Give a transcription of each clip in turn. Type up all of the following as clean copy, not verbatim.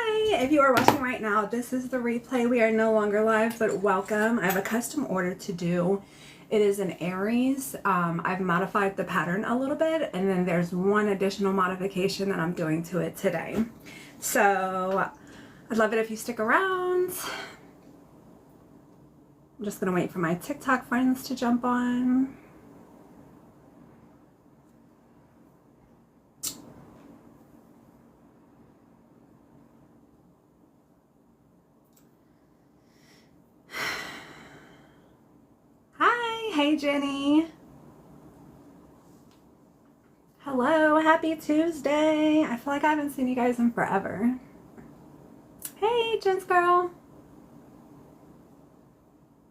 Hi, if you are watching right now, this is the replay. We are no longer live, but welcome. I have a custom order to do. It is an Aries. I've modified the pattern a little bit, and then there's one additional modification that I'm doing to it today. So I'd love it if you stick around. I'm just gonna wait for my TikTok friends to jump on. Hey Jenny. Hello, happy Tuesday. I feel like I haven't seen you guys in forever. Hey Jen's girl.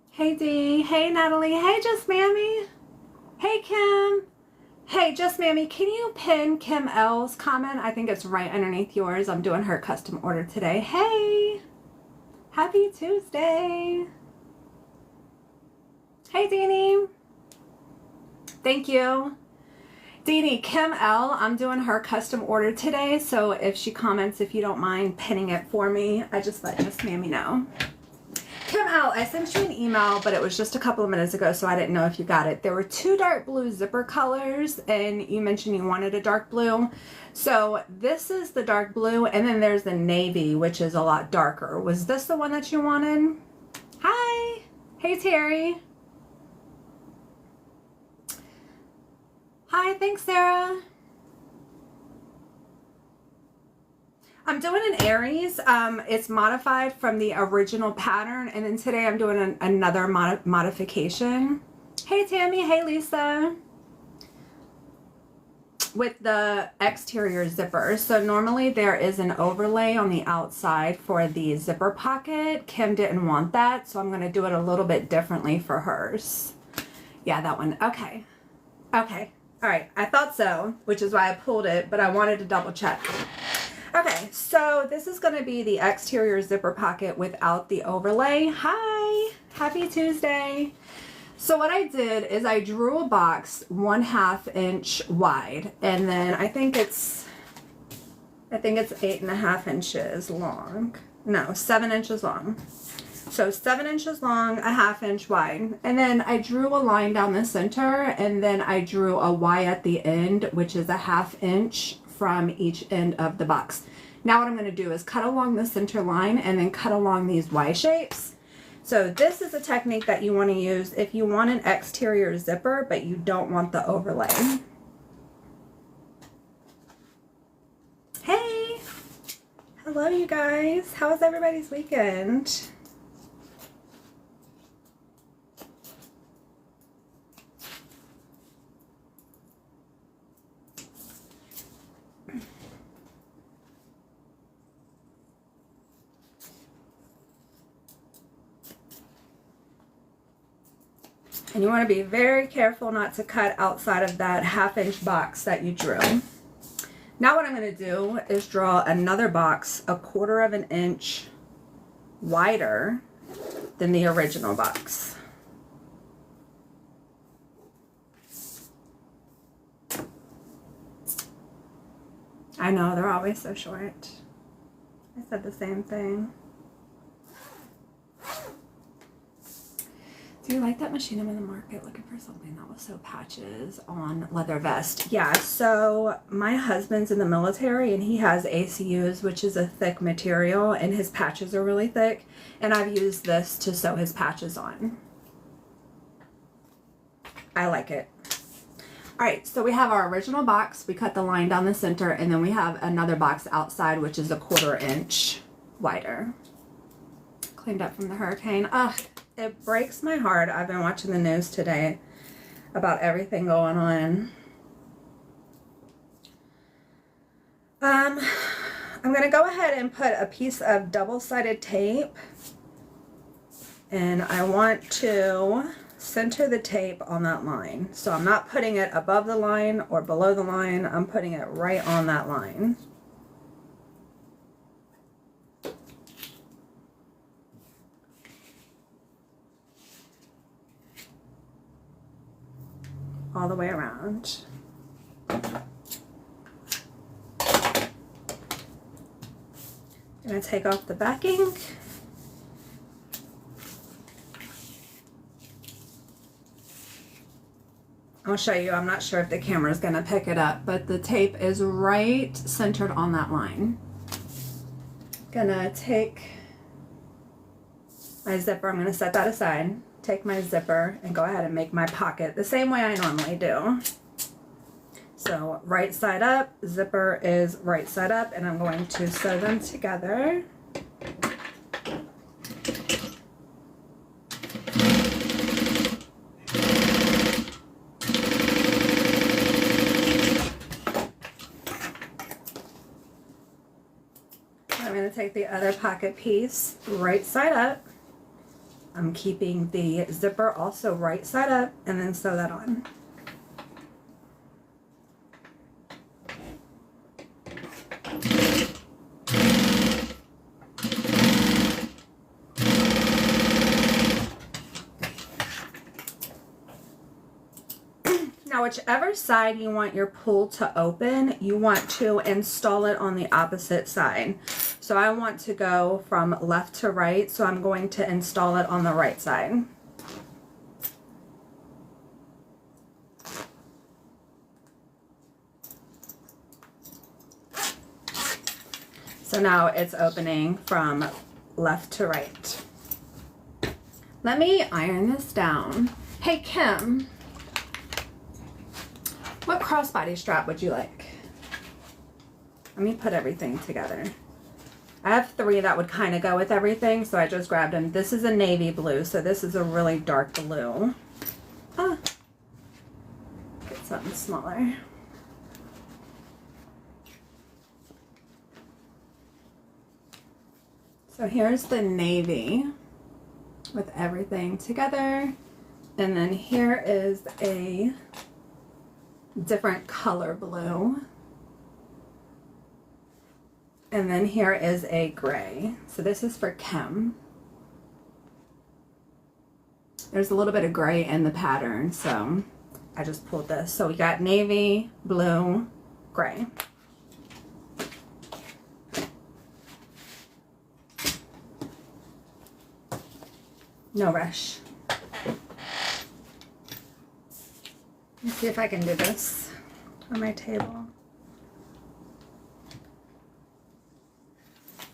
Hey Dee. Hey Natalie. Hey Just Mammy. Hey Kim. Hey Just Mammy, can you pin Kim L's comment? I think it's right underneath yours. I'm doing her custom order today. Hey. Happy Tuesday. Hey Deanie. Thank you. Deanie, Kim L, I'm doing her custom order today, so if she comments, if you don't mind pinning it for me, I just let Just Mammy know. Kim L, I sent you an email, but it was just a couple of minutes ago, so I didn't know if you got it. There were two dark blue zipper colors, and you mentioned you wanted a dark blue. So this is the dark blue, and then there's the navy, which is a lot darker. Was this the one that you wanted? Hi. Hey, Terry. Hi, thanks, Sarah. I'm doing an Aries. It's modified from the original pattern, and then today I'm doing another modification. Hey, Tammy. Hey, Lisa. With the exterior zipper. So normally there is an overlay on the outside for the zipper pocket. Kim didn't want that, so I'm going to do it a little bit differently for hers. Yeah, that one. Okay. Okay. All right, I thought so, which is why I pulled it, but I wanted to double check. Okay, so this is going to be the exterior zipper pocket without the overlay. Hi, happy Tuesday. So what I did is I drew a box 1/2 inch wide, and then I think it's 8.5 inches long. No, 7 inches long. So 7 inches long, 1/2 inch wide. And then I drew a line down the center, and then I drew a Y at the end, which is 1/2 inch from each end of the box. Now what I'm going to do is cut along the center line and then cut along these Y shapes. So this is a technique that you want to use if you want an exterior zipper, but you don't want the overlay. Hey! Hello, you guys. How was everybody's weekend? And you want to be very careful not to cut outside of that 1/2 inch box that you drew. Now what I'm going to do is draw another box 1/4 inch wider than the original box. I know, they're always so short. I said the same thing. Do you like that machine? I'm in the market looking for something that was so patches on leather vest. Yeah, so my husband's in the military and he has ACUs, which is a thick material, and his patches are really thick. And I've used this to sew his patches on. I like it. All right, so we have our original box. We cut the line down the center, and then we have another box outside, which is 1/4 inch wider. Cleaned up from the hurricane. Ugh. It breaks my heart. I've been watching the news today about everything going on. I'm going to go ahead and put a piece of double-sided tape, and I want to center the tape on that line. So I'm not putting it above the line or below the line. I'm putting it right on that line. All the way around. I'm gonna take off the backing. I'll show you, I'm not sure if the camera is gonna pick it up, but the tape is right centered on that line. Gonna take my zipper, I'm gonna set that aside, take my zipper and go ahead and make my pocket the same way I normally do. So right side up, zipper is right side up, and I'm going to sew them together. I'm going to take the other pocket piece right side up. I'm keeping the zipper also right side up, and then sew that on. Now, whichever side you want your pull to open, you want to install it on the opposite side. So I want to go from left to right, so I'm going to install it on the right side. So now it's opening from left to right. Let me iron this down. Hey, Kim. What crossbody strap would you like? Let me put everything together. I have 3 that would kind of go with everything, so I just grabbed them. This is a navy blue, so this is a really dark blue. Ah, get something smaller. So here's the navy with everything together. And then here is a different color blue. And then here is a gray. So this is for Kim. There's a little bit of gray in the pattern, so I just pulled this. So we got navy, blue, gray. No rush. Let's see if I can do this on my table.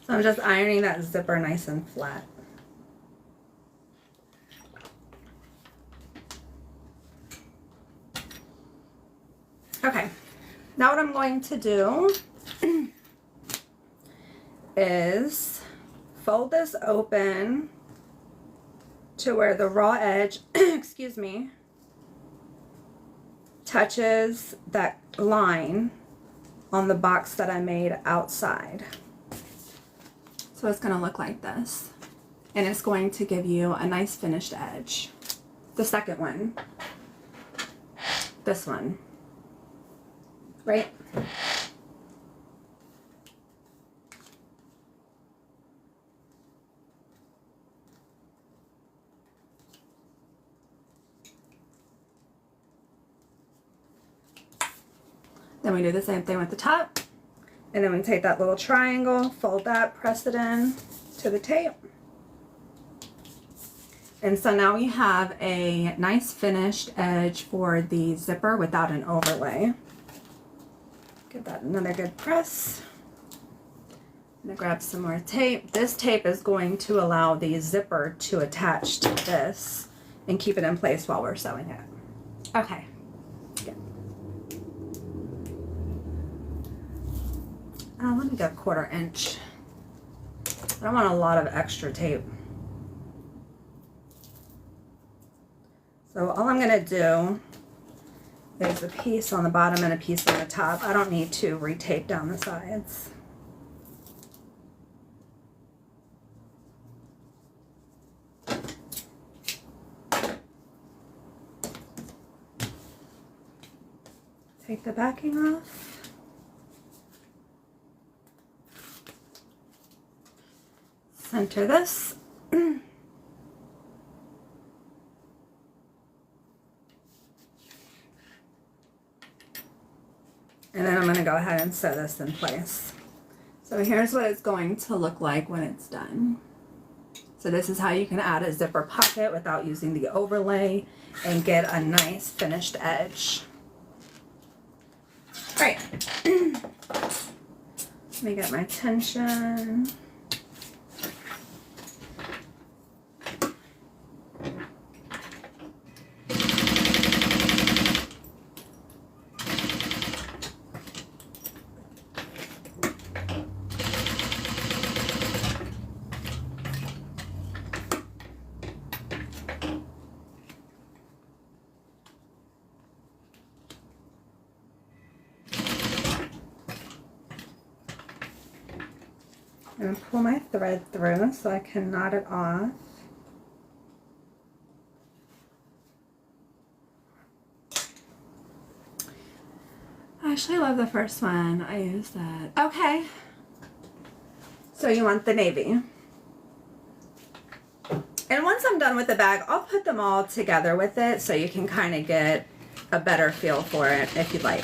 So I'm just ironing that zipper nice and flat. Okay, now what I'm going to do is fold this open to where the raw edge, excuse me, touches that line on the box that I made outside. So it's going to look like this, and it's going to give you a nice finished edge. The second one, this one, right? Then we do the same thing with the top. And then we take that little triangle, fold that, press it in to the tape. And so now we have a nice finished edge for the zipper without an overlay. Give that another good press. I'm gonna grab some more tape. This tape is going to allow the zipper to attach to this and keep it in place while we're sewing it. Okay. Good. Let me get a 1/4 inch. I don't want a lot of extra tape. So all I'm gonna do is a piece on the bottom and a piece on the top. I don't need to retape down the sides. Take the backing off. Center this. And then I'm going to go ahead and sew this in place. So here's what it's going to look like when it's done. So this is how you can add a zipper pocket without using the overlay and get a nice finished edge. All right. Let me get my tension. I'm going to pull my thread through so I can knot it off. I actually love the first one. I use that. Okay. So you want the navy. And once I'm done with the bag, I'll put them all together with it so you can kind of get a better feel for it if you'd like.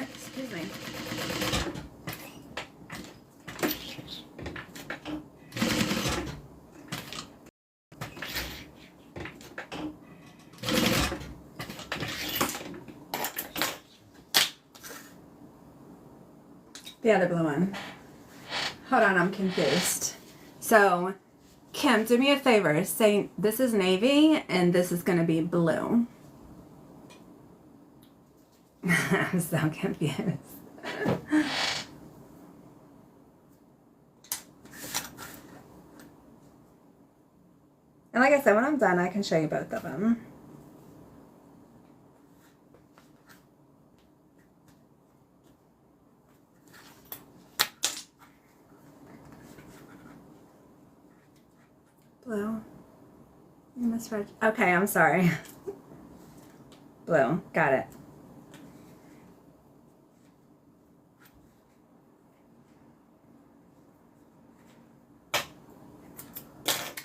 Excuse me. The other blue one. Hold on, I'm confused. So, Kim, do me a favor. Say this is navy and this is going to be blue. I'm so confused. And like I said, when I'm done, I can show you both of them. Blue. You misread. Okay, I'm sorry. Blue. Got it.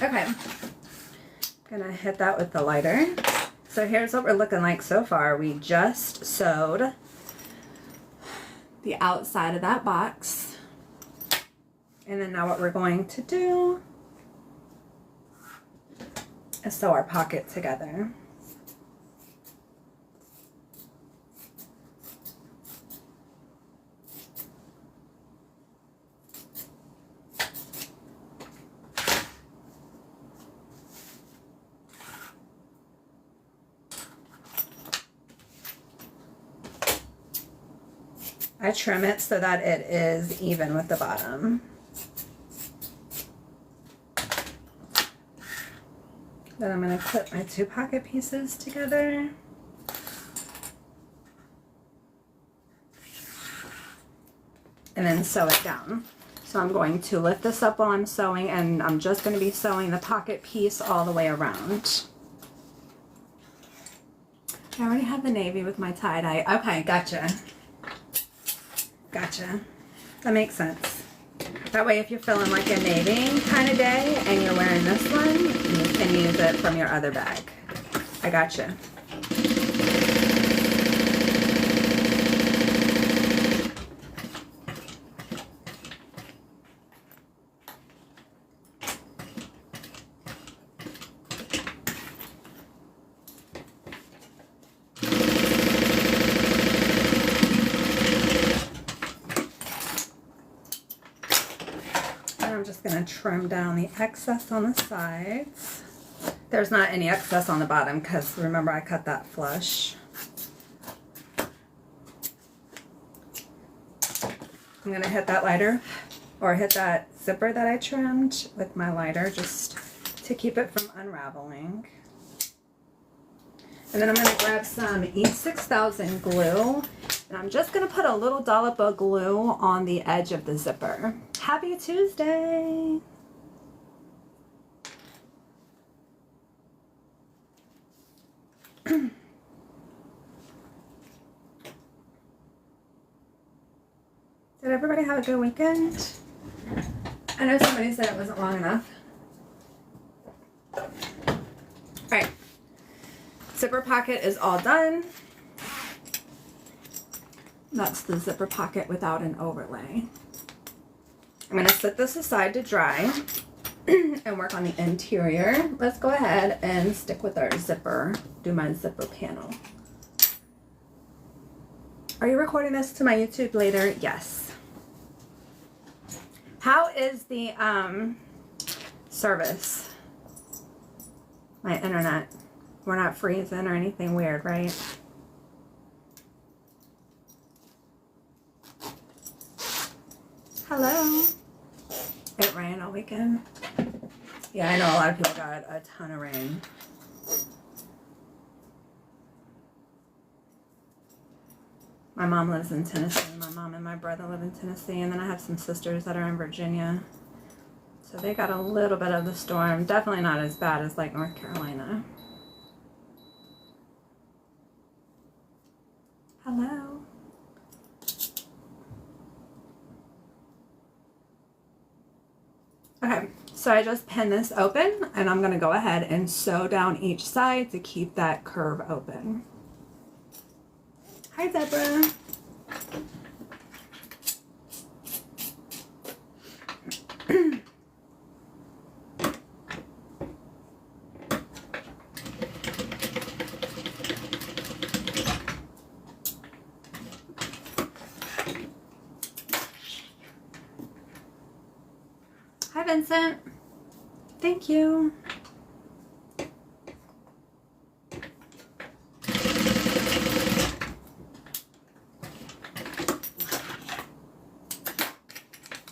Okay. Gonna hit that with the lighter. So here's what we're looking like so far. We just sewed the outside of that box. And then now what we're going to do is sew our pocket together. I trim it so that it is even with the bottom. Then I'm going to clip my two pocket pieces together. And then sew it down. So I'm going to lift this up while I'm sewing, and I'm just going to be sewing the pocket piece all the way around. I already have the navy with my tie-dye. Okay, gotcha. Gotcha. That makes sense. That way if you're feeling like a navy kind of day and you're wearing this one, you can use it from your other bag. I gotcha. I'm just going to trim down the excess on the sides. There's not any excess on the bottom because remember I cut that flush. I'm going to hit that lighter or hit that zipper that I trimmed with my lighter just to keep it from unraveling. And then I'm going to grab some E6000 glue, and I'm just going to put a little dollop of glue on the edge of the zipper. Happy Tuesday! Did everybody have a good weekend? I know somebody said it wasn't long enough. Alright. Zipper pocket is all done. That's the zipper pocket without an overlay. I'm going to set this aside to dry and work on the interior. Let's go ahead and stick with our zipper, do my zipper panel. Are you recording this to my YouTube later? Yes. How is the service? My internet. We're not freezing or anything weird, right? Hello. It rained all weekend. Yeah, I know a lot of people got a ton of rain. My mom lives in Tennessee. My mom and my brother live in Tennessee, and then I have some sisters that are in Virginia. So they got a little bit of the storm. Definitely not as bad as like North Carolina. Hello. Okay, so I just pinned this open, and I'm going to go ahead and sew down each side to keep that curve open. Hi, Deborah. Hi, Vincent. Thank you.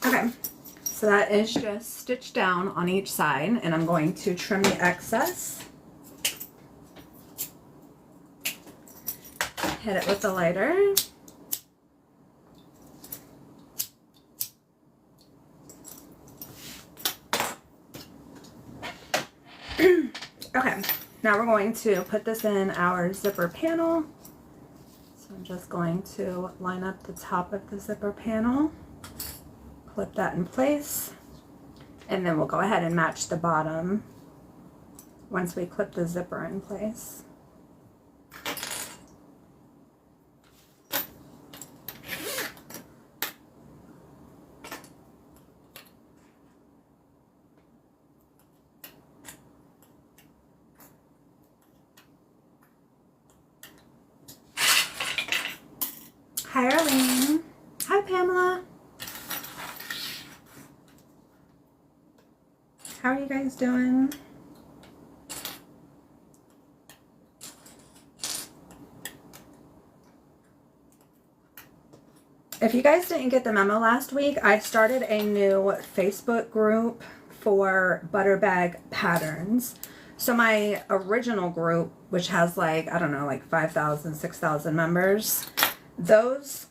Okay, so that is just stitched down on each side, and I'm going to trim the excess. Hit it with the lighter. Okay, now we're going to put this in our zipper panel. So I'm just going to line up the top of the zipper panel, clip that in place, and then we'll go ahead and match the bottom once we clip the zipper in place. Hi, Arlene. Hi, Pamela. How are you guys doing? If you guys didn't get the memo last week, I started a new Facebook group for butter bag patterns. So my original group, which has like, I don't know, like 5,000, 6,000 members, those,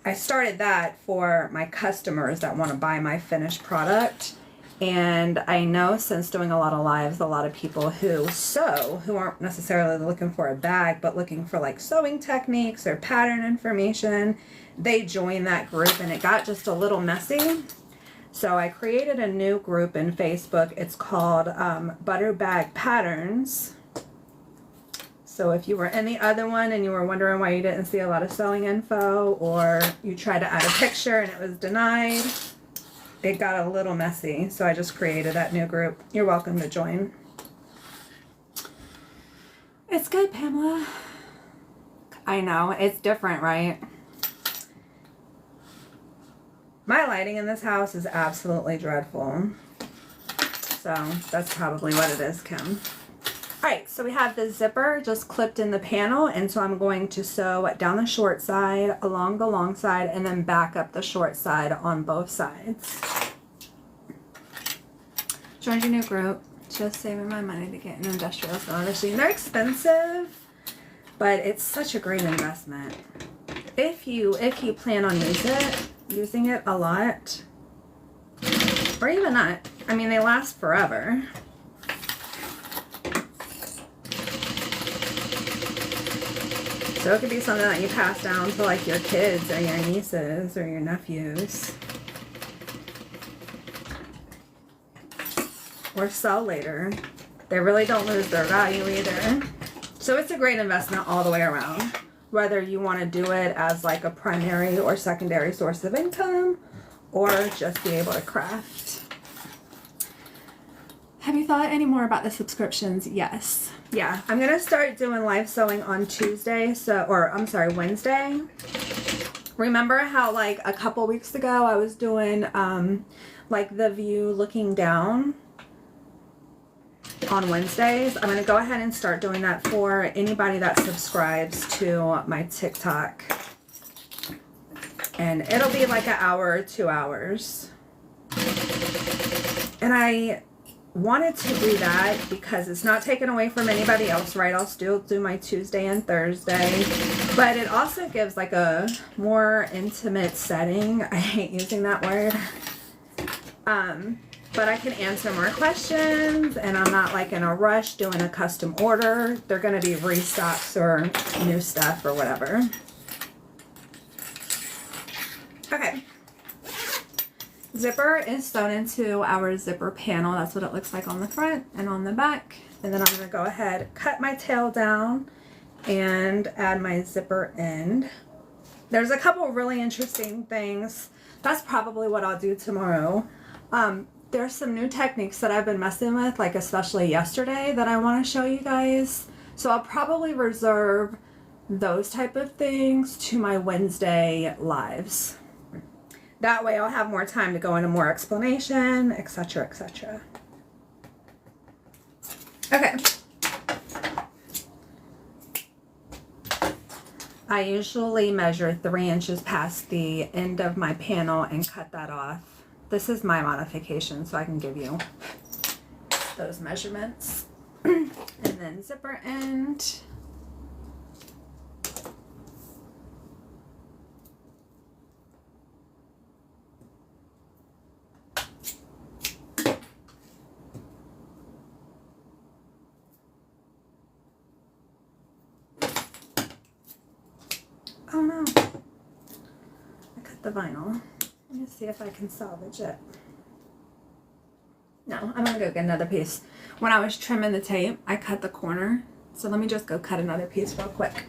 I started that for my customers that want to buy my finished product. And I know since doing a lot of lives, a lot of people who sew, who aren't necessarily looking for a bag, but looking for like sewing techniques or pattern information, they join that group, and it got just a little messy. So I created a new group in Facebook. It's called Butter Bag Patterns. So if you were in the other one and you were wondering why you didn't see a lot of sewing info, or you tried to add a picture and it was denied, it got a little messy. So I just created that new group. You're welcome to join. It's good, Pamela. I know, it's different, right? My lighting in this house is absolutely dreadful. So that's probably what it is, Kim. Alright, so we have the zipper just clipped in the panel, and so I'm going to sew down the short side, along the long side, and then back up the short side on both sides. Join your new group. Just saving my money to get an industrial sewing machine. They're expensive, but it's such a great investment. If you plan on using it a lot, or even not. I mean, they last forever. So it could be something that you pass down to like your kids or your nieces or your nephews. Or sell later. They really don't lose their value either. So it's a great investment all the way around. whether you want to do it as like a primary or secondary source of income or just be able to craft. Have you thought any more about the subscriptions? Yes. Yeah, I'm going to start doing live sewing on Tuesday, Wednesday. Remember how like a couple weeks ago I was doing like the view looking down on Wednesdays? I'm going to go ahead and start doing that for anybody that subscribes to my TikTok. And it'll be like an hour or 2 hours. And I wanted to do that because it's not taken away from anybody else, right? I'll still do my Tuesday and Thursday, but it also gives like a more intimate setting. I hate using that word. But I can answer more questions and I'm not like in a rush doing a custom order. They're going to be restocks or new stuff or whatever. Okay. Zipper is sewn into our zipper panel. That's what it looks like on the front and on the back. And then I'm going to go ahead, cut my tail down and add my zipper end. There's a couple really interesting things. That's probably what I'll do tomorrow. There's some new techniques that I've been messing with, like especially yesterday, that I want to show you guys. So I'll probably reserve those type of things to my Wednesday lives. That way I'll have more time to go into more explanation, etc., etc. Okay. I usually measure 3 inches past the end of my panel and cut that off. This is my modification, so I can give you those measurements. And then zipper end. Oh no, I cut the vinyl. Let me see if I can salvage it. No, I'm gonna go get another piece. When I was trimming the tape, I cut the corner. So let me just go cut another piece real quick.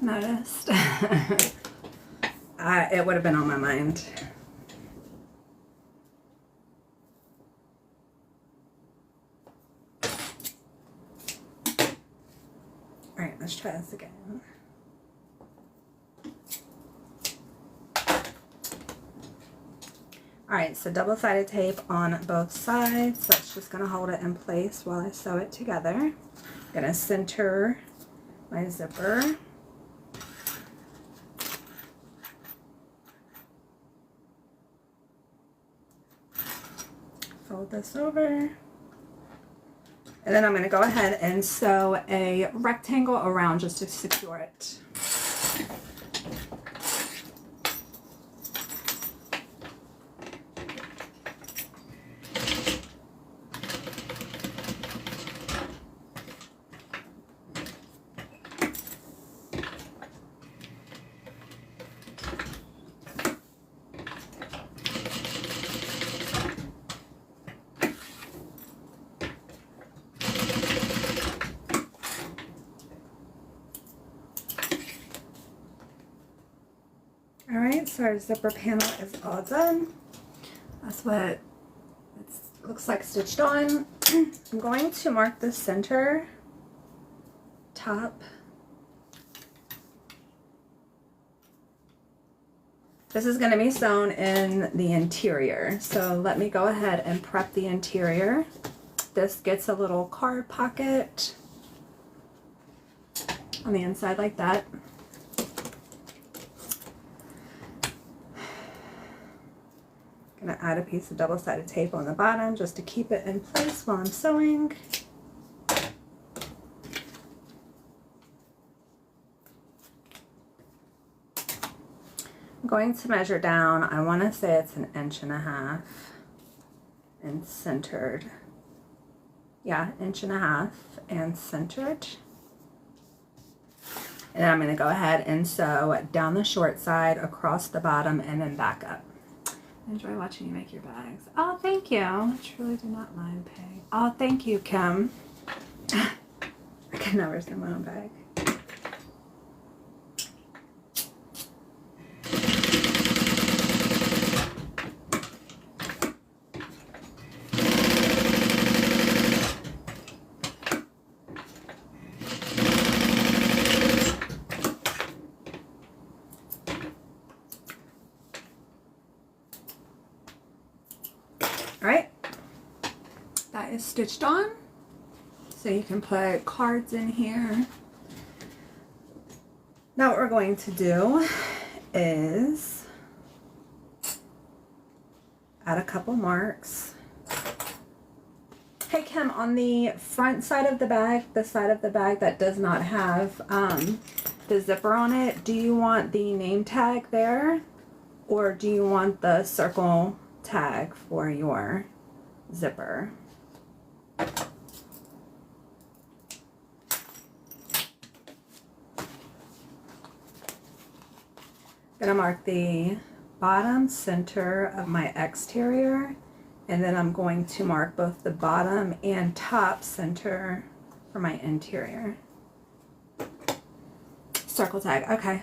Noticed. It would have been on my mind. All right, let's try this again. All right, so double-sided tape on both sides. That's just going to hold it in place while I sew it together. I'm going to center my zipper. Fold this over, and then I'm going to go ahead and sew a rectangle around just to secure it. Alright, so our zipper panel is all done. That's what it looks like stitched on. I'm going to mark the center, top, This is going to be sewn in the interior. So let me go ahead and prep the interior. This gets a little card pocket on the inside like that. Gonna add a piece of double-sided tape on the bottom just to keep it in place while I'm sewing. I'm going to measure down. I want to say it's 1.5 inches and centered. Yeah, 1.5 inches and centered. And then I'm going to go ahead and sew down the short side, across the bottom, and then back up. Enjoy watching you make your bags. Oh, thank you. I truly do not mind paying. Oh, thank you, Kim. I can never sew my own bag. Alright, that is stitched on, so you can put cards in here. Now what we're going to do is add a couple marks. Hey Kim, on the front side of the bag, the side of the bag that does not have the zipper on it, do you want the name tag there, or do you want the circle tag for your zipper? Gonna mark the bottom center of my exterior, and then I'm going to mark both the bottom and top center for my interior. Circle tag, okay.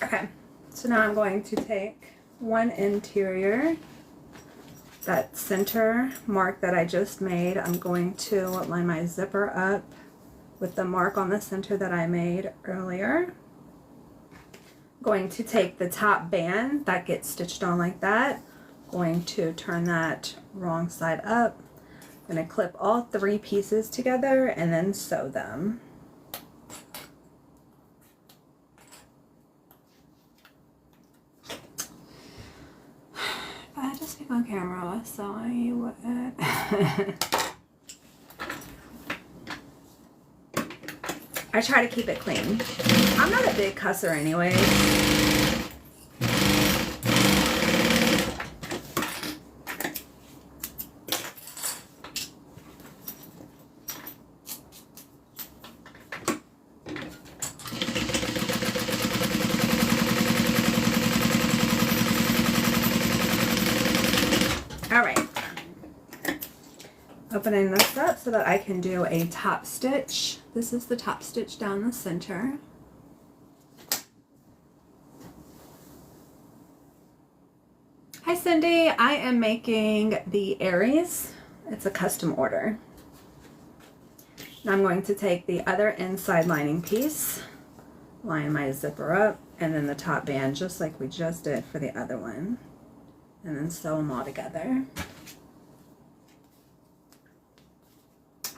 Okay, so now I'm going to take one interior, that center mark that I just made. I'm going to line my zipper up with the mark on the center that I made earlier. I'm going to take the top band that gets stitched on like that, going to turn that wrong side up. I'm going to clip all 3 pieces together and then sew them. I just speak on camera, so I would. I try to keep it clean. I'm not a big cusser anyway. Opening this up so that I can do a top stitch. This is the top stitch down the center. Hi Cindy, I am making the Aries. It's a custom order. Now I'm going to take the other inside lining piece, line my zipper up, and then the top band just like we just did for the other one, and then sew them all together.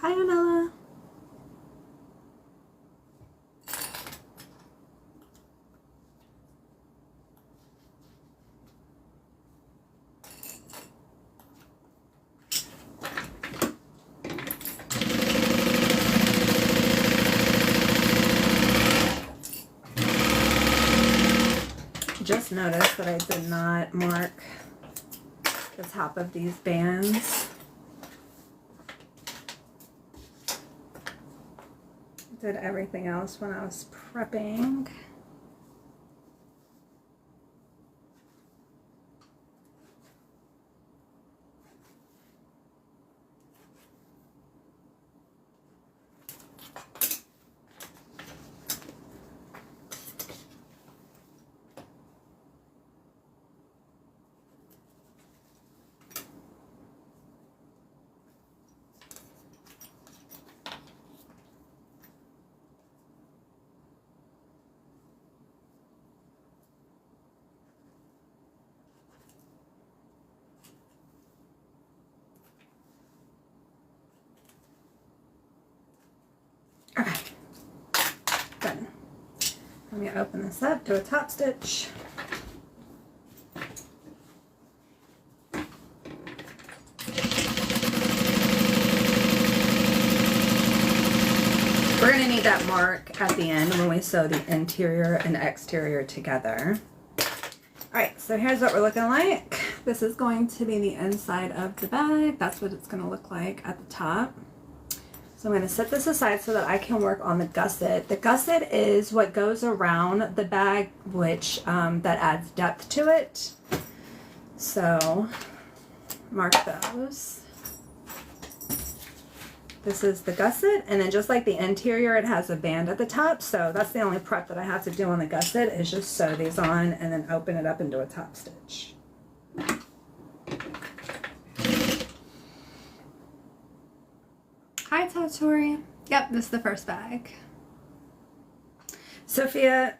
Hi, Anella. Just noticed that I did not mark the top of these bands. did everything else when I was prepping. Okay, done. Let me open this up, do a top stitch. We're going to need that mark at the end when we sew the interior and exterior together. Alright, so here's what we're looking like. This is going to be the inside of the bag. That's what it's going to look like at the top. So I'm going to set this aside so that I can work on the gusset. The gusset is what goes around the bag, which that adds depth to it. So mark those. This is the gusset, and then just like the interior, it has a band at the top. So that's the only prep that I have to do on the gusset is just sew these on and then open it up and do a top stitch. Hi, Tatori. Yep, this is the first bag. Sophia,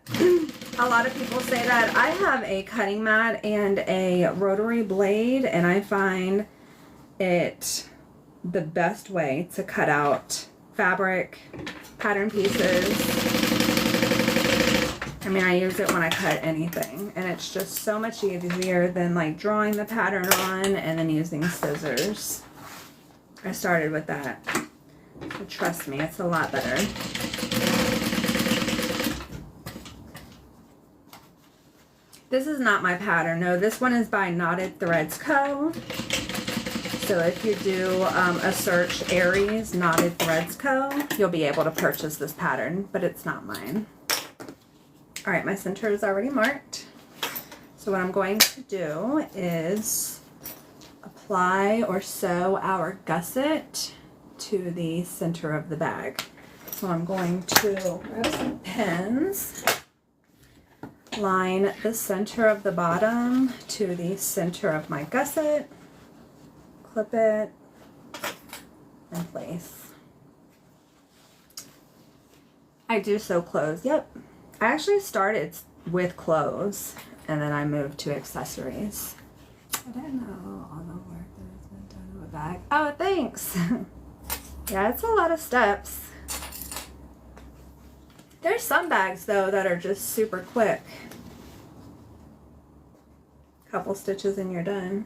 a lot of people say that I have a cutting mat and a rotary blade, and I find it the best way to cut out fabric, pattern pieces. I mean, I use it when I cut anything, and it's just so much easier than like drawing the pattern on and then using scissors. I started with that. So trust me, it's a lot better. This is not my pattern. No, this one is by Knotted Threads Co. So if you do a search Aries Knotted Threads Co., you'll be able to purchase this pattern, but it's not mine. All right, my center is already marked. So what I'm going to do is apply or sew our gusset to the center of the bag. So I'm going to grab some pins, line the center of the bottom to the center of my gusset, clip it in place. I do sew clothes. Yep. I actually started with clothes and then I moved to accessories. I didn't know all the work that has been done in the bag. Oh, thanks. Yeah, it's a lot of steps. There's some bags though that are just super quick. Couple stitches and you're done.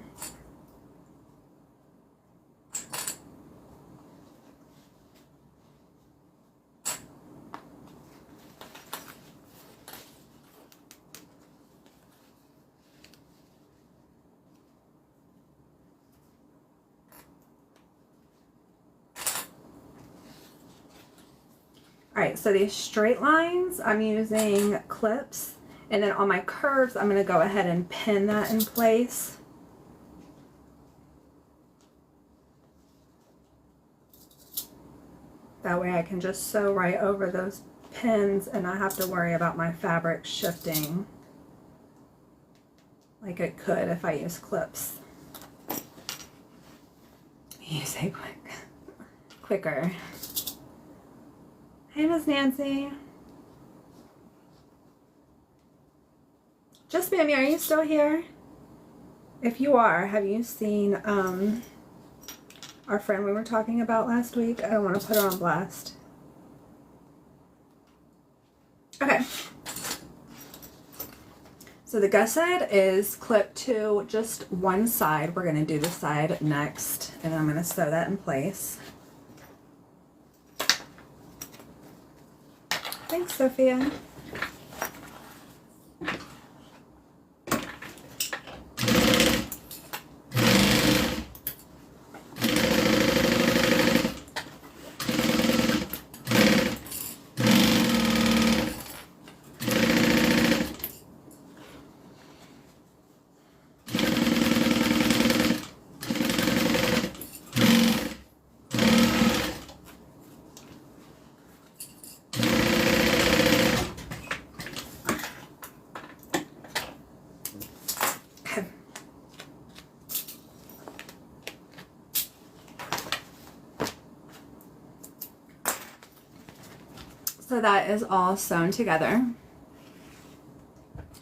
All right, so these straight lines, I'm using clips, and then on my curves, I'm going to go ahead and pin that in place. That way I can just sew right over those pins and not have to worry about my fabric shifting like it could if I use clips. You say quicker. Hey, Miss Nancy. Just Mammy, are you still here? If you are, have you seen our friend we were talking about last week? I don't want to put her on blast. Okay. So the gusset is clipped to just one side. We're going to do the side next, and I'm going to sew that in place. Thanks, Sophia. So that is all sewn together.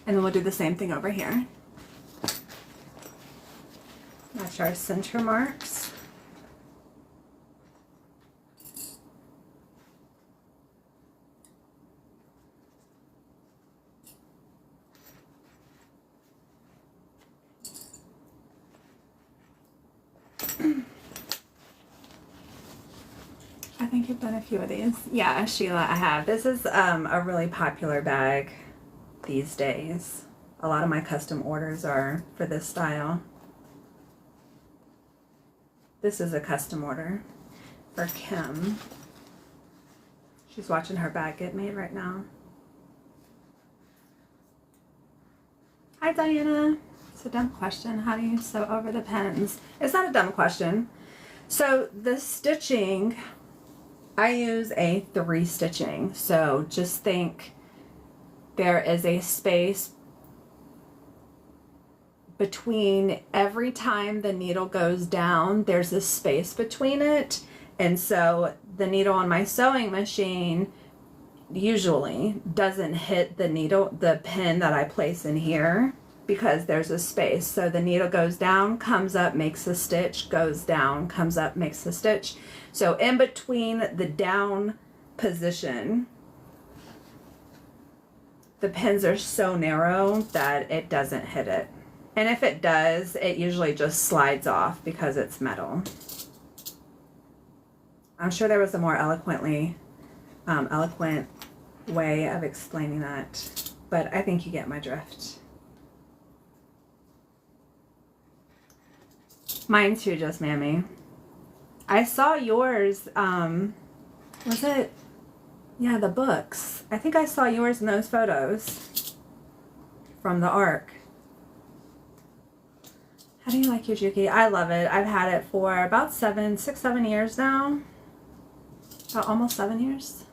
And then we'll do the same thing over here. Match our center marks. I think you've done a few of these. Yeah, Sheila, I have. This is a really popular bag these days. A lot of my custom orders are for this style. This is a custom order for Kim. She's watching her bag get made right now. Hi, Diana. It's a dumb question. How do you sew over the pins? It's not a dumb question. So the stitching, I use a 3 stitching. So just think there is a space between every time the needle goes down, there's a space between it. And so the needle on my sewing machine usually doesn't hit the needle, the pin that I place in here, because there's a space. So the needle goes down, comes up, makes a stitch, goes down, comes up, makes a stitch. So in between the down position, the pins are so narrow that it doesn't hit it. And if it does, it usually just slides off because it's metal. I'm sure there was a more eloquent way of explaining that, but I think you get my drift. Mine too, just Mammy. I saw yours, was it? Yeah, the books. I think I saw yours in those photos from the ARC. How do you like your Juki? I love it. I've had it for about 6, 7 years now. About almost 7 years.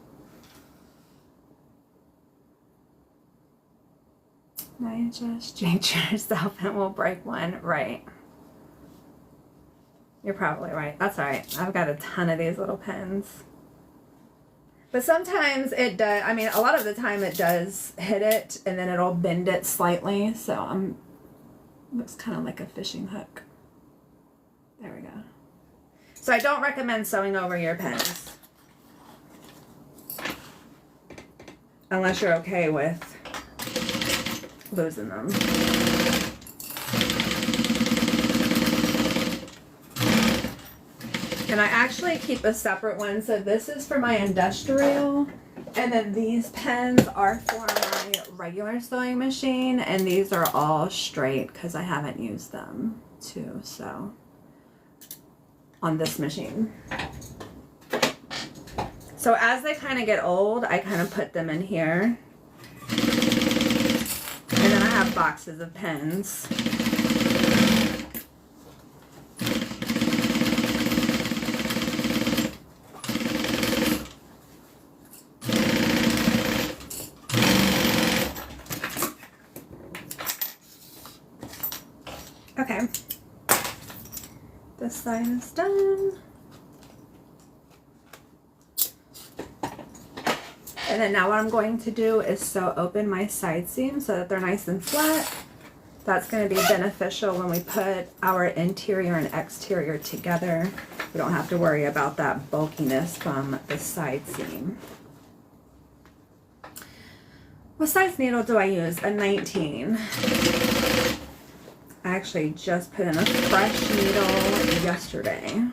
Now you just jinx yourself and we'll break one. Right. You're probably right. That's all right. I've got a ton of these little pins. But sometimes it does, I mean, a lot of the time it does hit it and then it'll bend it slightly. So looks kind of like a fishing hook. There we go. So I don't recommend sewing over your pins. Unless you're okay with losing them. And I actually keep a separate one. So this is for my industrial, and then these pens are for my regular sewing machine, and these are all straight because I haven't used them to sew on this machine. So as they kind of get old, I kind of put them in here. And then I have boxes of pens. Okay, this side is done. And then now what I'm going to do is sew open my side seams so that they're nice and flat. That's going to be beneficial when we put our interior and exterior together. We don't have to worry about that bulkiness from the side seam. What size needle do I use? A 19. I actually just put in a fresh needle yesterday.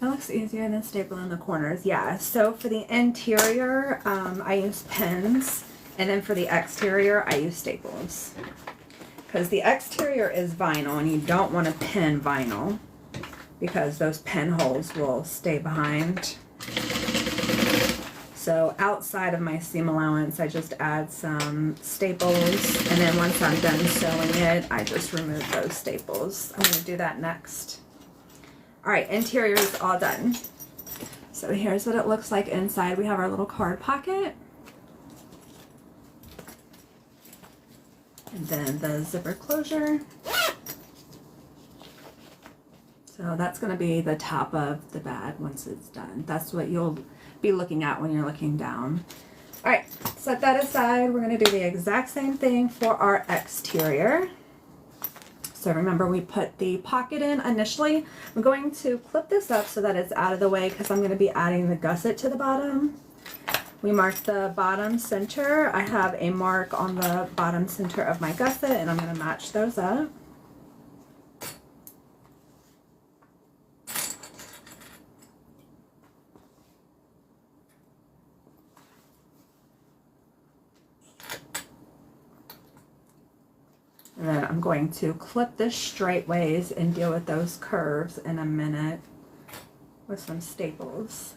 It looks easier than stapling the corners. Yeah, so for the interior, I use pins, and then for the exterior, I use staples. Because the exterior is vinyl, and you don't want to pin vinyl because those pin holes will stay behind. So outside of my seam allowance, I just add some staples, and then once I'm done sewing it, I just remove those staples. I'm going to do that next. All right, interior is all done. So here's what it looks like inside. We have our little card pocket. And then the zipper closure. So So that's going to be the top of the bag once it's done. That's what you'll be looking at when you're looking down. All right, set that aside. We're going to do the exact same thing for our exterior. So remember, we put the pocket in initially. I'm going to clip this up so that it's out of the way because I'm going to be adding the gusset to the bottom. We marked the bottom center. I have a mark on the bottom center of my gusset, and I'm going to match those up. And then I'm going to clip this straight ways and deal with those curves in a minute with some staples.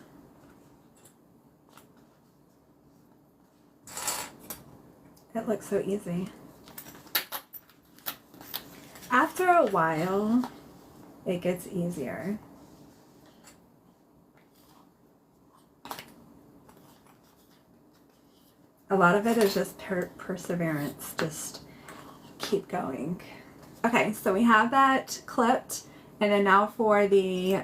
It looks so easy. After a while, it gets easier. A lot of it is just perseverance, just keep going. Okay, so we have that clipped, and then now for the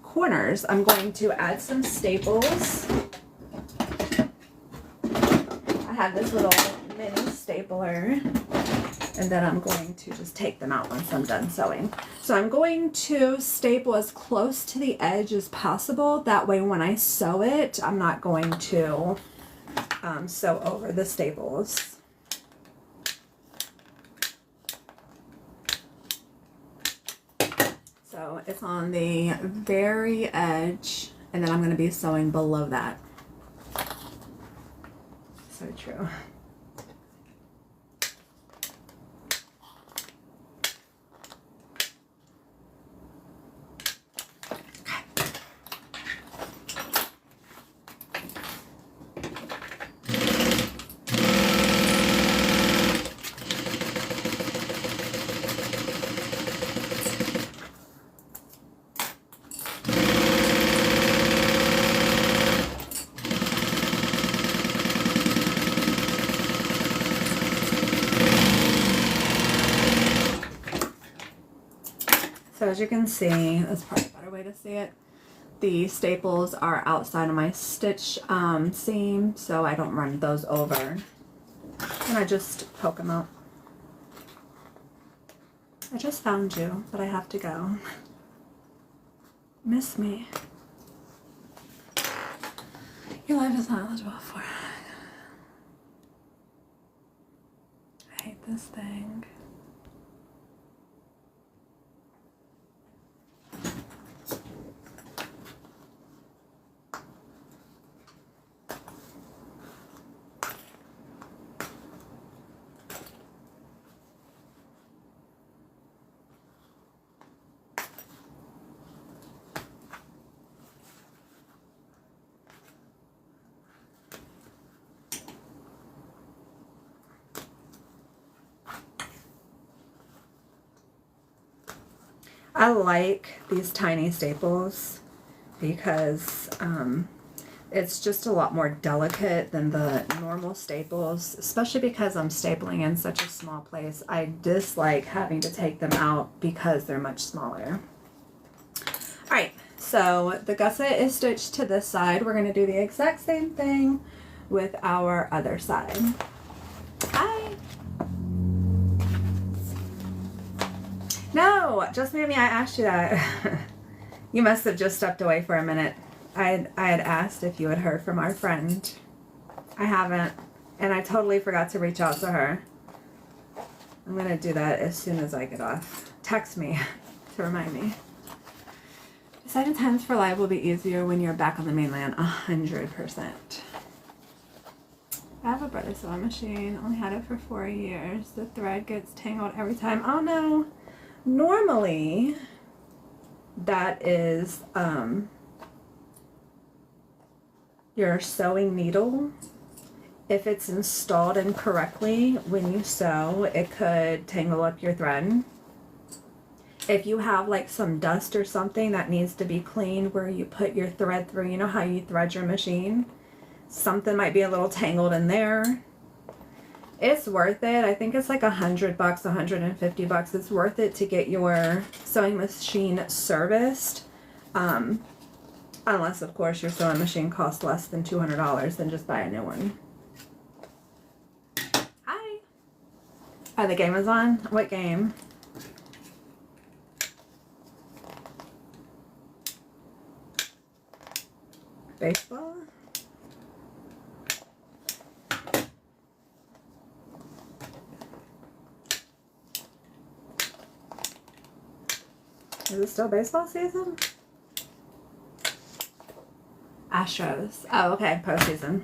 corners, I'm going to add some staples. I have this little mini stapler, and then I'm going to just take them out once I'm done sewing. So I'm going to staple as close to the edge as possible. That way when I sew it, I'm not going to sew over the staples. So it's on the very edge, and then I'm going to be sewing below that. So true. So as you can see, that's probably a better way to see it. The staples are outside of my stitch seam, so I don't run those over. And I just poke them out. I just found you, but I have to go. Miss me. Your life is not eligible for. I hate this thing. I like these tiny staples because it's just a lot more delicate than the normal staples, especially because I'm stapling in such a small place. I dislike having to take them out because they're much smaller. All right, so the gusset is stitched to this side. We're going to do the exact same thing with our other side. Hi. No, just maybe I asked you that. You must have just stepped away for a minute. I had asked if you had heard from our friend. I haven't, and I totally forgot to reach out to her. I'm going to do that as soon as I get off. Text me to remind me. Deciding times for live will be easier when you're back on the mainland. 100%. I have a butter sewing machine. Only had it for 4 years. The thread gets tangled every time. Oh no. Normally, that is your sewing needle. If it's installed incorrectly when you sew, it could tangle up your thread. If you have like some dust or something that needs to be cleaned where you put your thread through, you know how you thread your machine? Something might be a little tangled in there. It's worth it. I think it's like $100, $150. It's worth it to get your sewing machine serviced. Unless, of course, your sewing machine costs less than $200, then just buy a new one. Hi. Oh, the game is on? What game? Baseball? Is it still baseball season? Astros. Oh, okay. Postseason.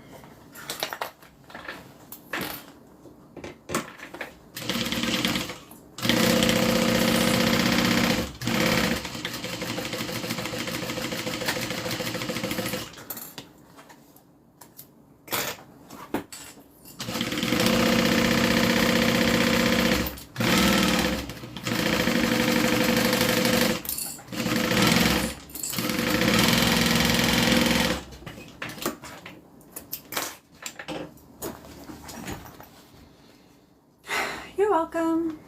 You're welcome.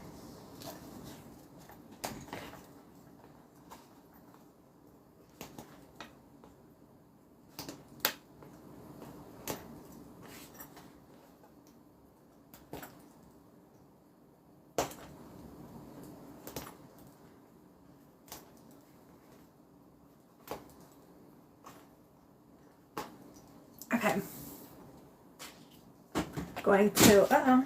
Okay. Going to,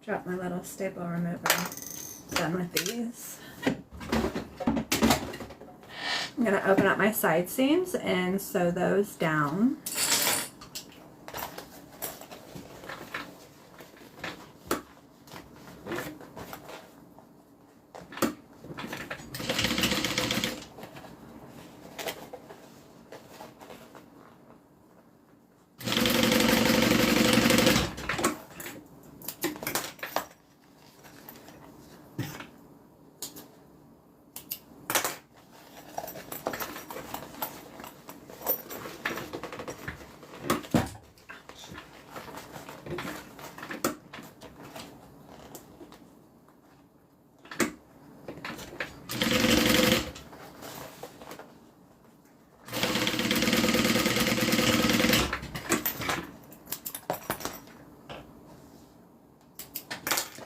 drop my little staple remover. Done with these. I'm going to open up my side seams and sew those down.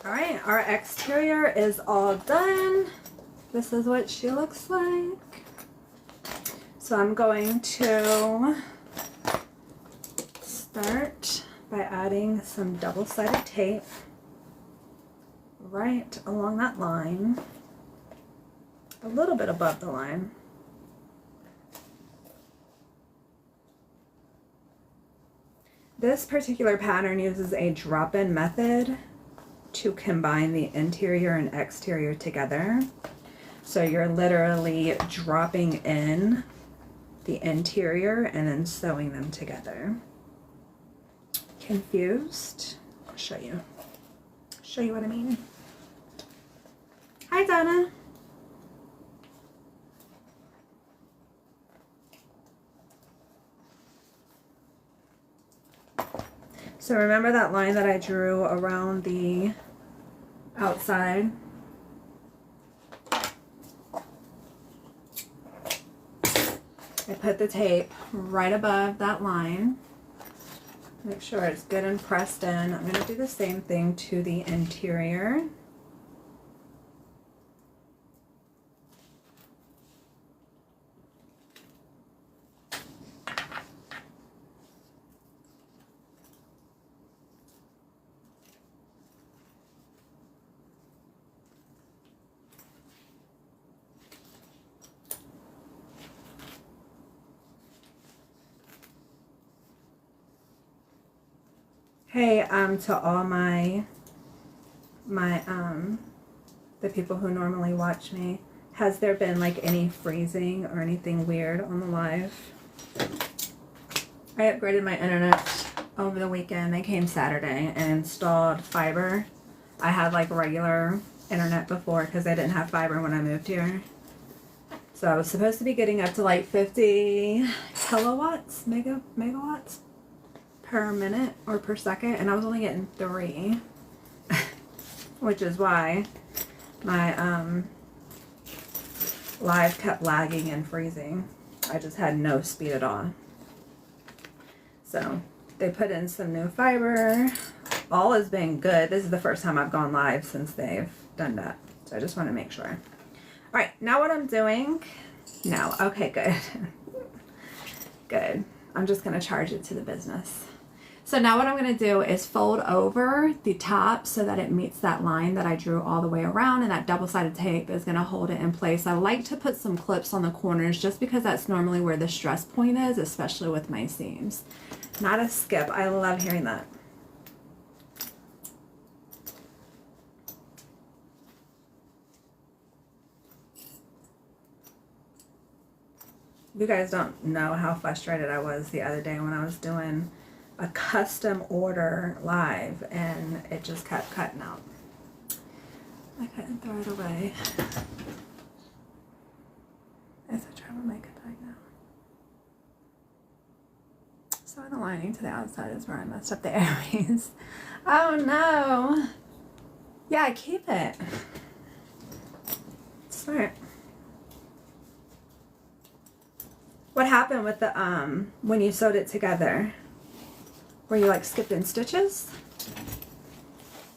Alright, our exterior is all done. This is what she looks like. So I'm going to start by adding some double-sided tape right along that line, a little bit above the line. This particular pattern uses a drop-in method to combine the interior and exterior together. So you're literally dropping in the interior and then sewing them together. Confused? I'll show you. Show you what I mean. Hi, Donna. So remember that line that I drew around the outside? I put the tape right above that line. Make sure it's good and pressed in. I'm going to do the same thing to the interior. Hey, to all the people who normally watch me, has there been like any freezing or anything weird on the live? I upgraded my internet over the weekend. They came Saturday and installed fiber. I had like regular internet before because I didn't have fiber when I moved here. So I was supposed to be getting up to like 50 kilowatts, megawatts per minute or per second, and I was only getting 3, which is why my live kept lagging and freezing. I just had no speed at all. So they put in some new fiber. All has been good. This is the first time I've gone live since they've done that. So I just want to make sure. All right, now what I'm doing, no, okay, good. Good. I'm just going to charge it to the business. So now what I'm going to do is fold over the top so that it meets that line that I drew all the way around, and that double-sided tape is going to hold it in place. I like to put some clips on the corners just because that's normally where the stress point is, especially with my seams. Not a skip. I love hearing that. You guys don't know how frustrated I was the other day when I was doing a custom order live and it just kept cutting out. I couldn't throw it away. As I try to make it right now. So the lining to the outside is where I messed up the Aries. Oh no. Yeah, keep it. Smart. What happened with the when you sewed it together? Were you like skipping stitches?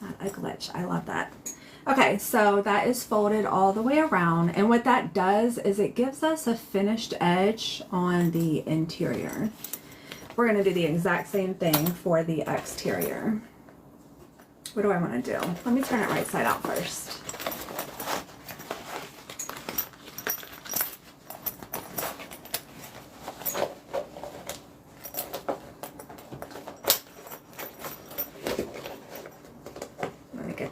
Not a glitch. I love that. Okay, so that is folded all the way around, and what that does is it gives us a finished edge on the interior. We're going to do the exact same thing for the exterior. What do I want to do? Let me turn it right side out first.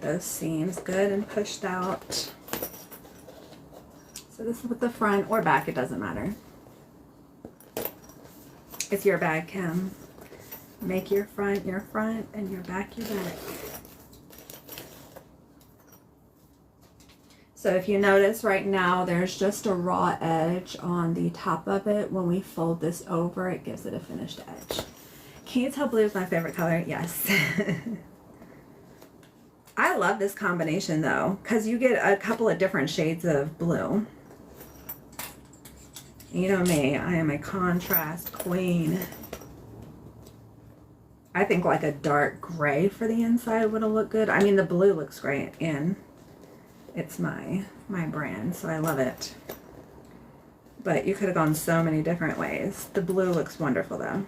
Those seams good and pushed out. So this is with the front or back, it doesn't matter. It's your bag, Kim. Make your front and your back your back. So if you notice right now, there's just a raw edge on the top of it. When we fold this over, it gives it a finished edge. Can you tell blue is my favorite color? Yes. I love this combination though, because you get a couple of different shades of blue. You know me, I am a contrast queen. I think like a dark gray for the inside would have looked good. I mean, the blue looks great, and it's my brand, so I love it. But you could have gone so many different ways. The blue looks wonderful though.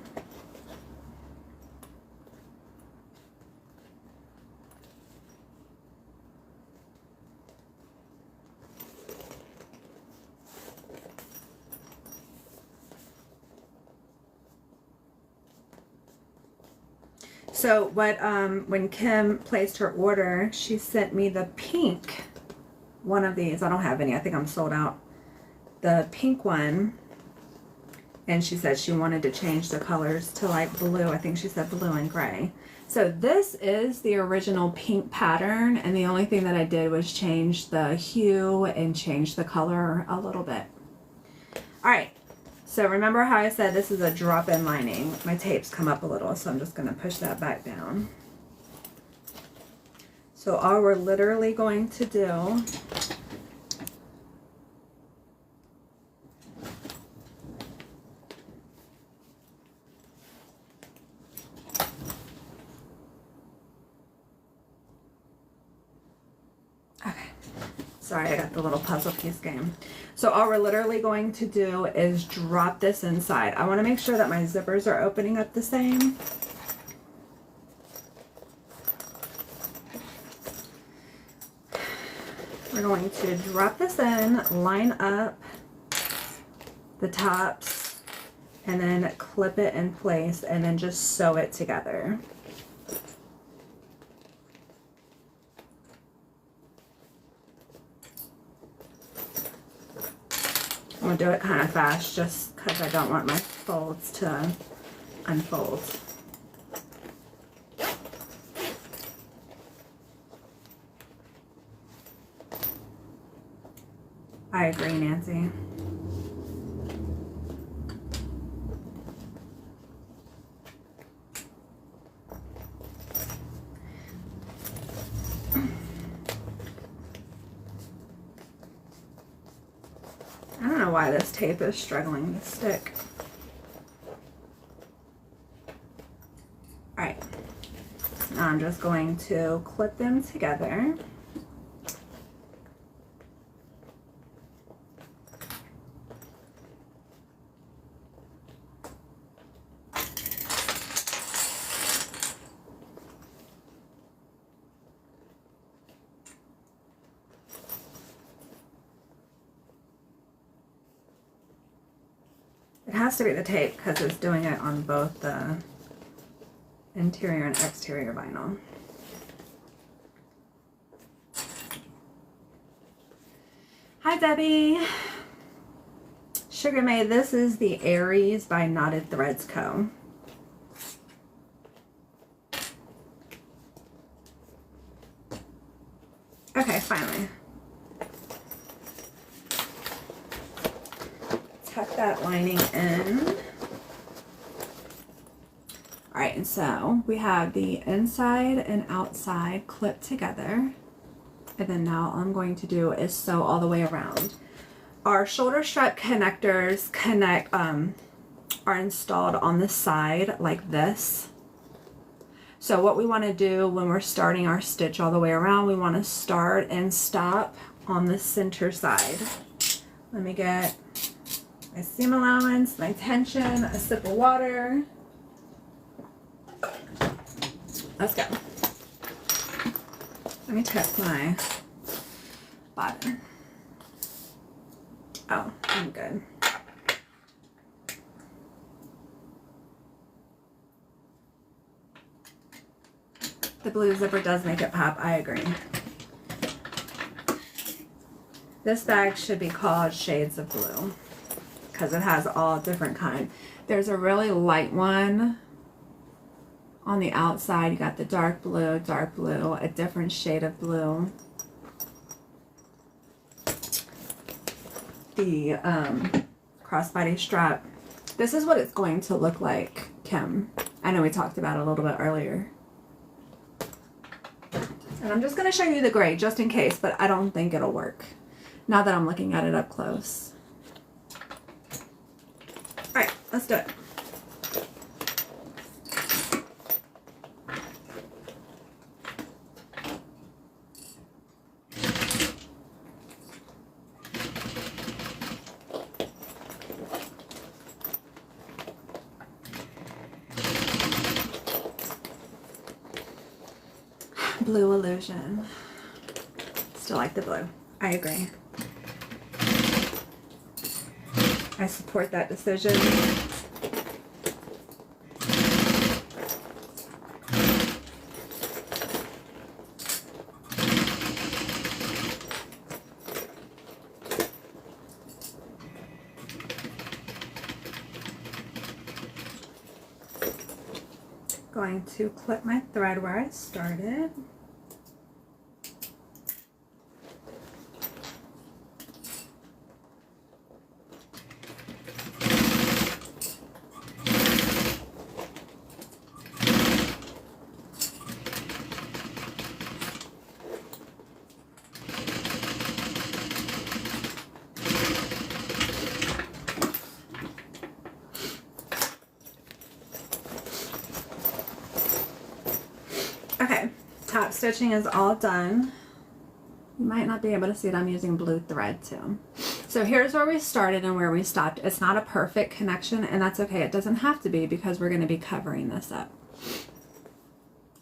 So what, when Kim placed her order, she sent me the pink one of these. I don't have any. I think I'm sold out. The pink one. And she said she wanted to change the colors to like blue. I think she said blue and gray. So this is the original pink pattern. And the only thing that I did was change the hue and change the color a little bit. All right. So remember how I said this is a drop-in lining? My tapes come up a little, so I'm just going to push that back down. So all we're literally going to do sorry, I got the little puzzle piece game. So all we're literally going to do is drop this inside. I want to make sure that my zippers are opening up the same. We're going to drop this in, line up the tops, and then clip it in place, and then just sew it together. I'm going to do it kind of fast just because I don't want my folds to unfold. I agree, Nancy. why this tape is struggling to stick. All right, now I'm just going to clip them together. It has to be the tape because it's doing it on both the interior and exterior vinyl. Hi Debbie. Sugar May, this is the Aries by Knotted Threads Co. Okay, finally. Tuck that lining in. All right, and so we have the inside and outside clipped together. And then now all I'm going to do is sew all the way around. Our shoulder strap connectors are installed on the side like this. So what we want to do when we're starting our stitch all the way around, we want to start and stop on the center side. Let me get my seam allowance, my tension, a sip of water. Let's go. Let me check my bottom. Oh, I'm good. The blue zipper does make it pop, I agree. This bag should be called Shades of Blue because it has all different kinds. There's a really light one on the outside. You got the dark blue, a different shade of blue. The crossbody strap. This is what it's going to look like, Kim. I know we talked about it a little bit earlier. And I'm just going to show you the gray just in case, but I don't think it'll work now that I'm looking at it up close. All right, let's do it. Blue illusion. Still like the blue. I agree. I support that decision. Going to clip my thread where I started. Okay, top stitching is all done. You might not be able to see it. I'm using blue thread too. So here's where we started and where we stopped. It's not a perfect connection, and that's okay. It doesn't have to be because we're going to be covering this up.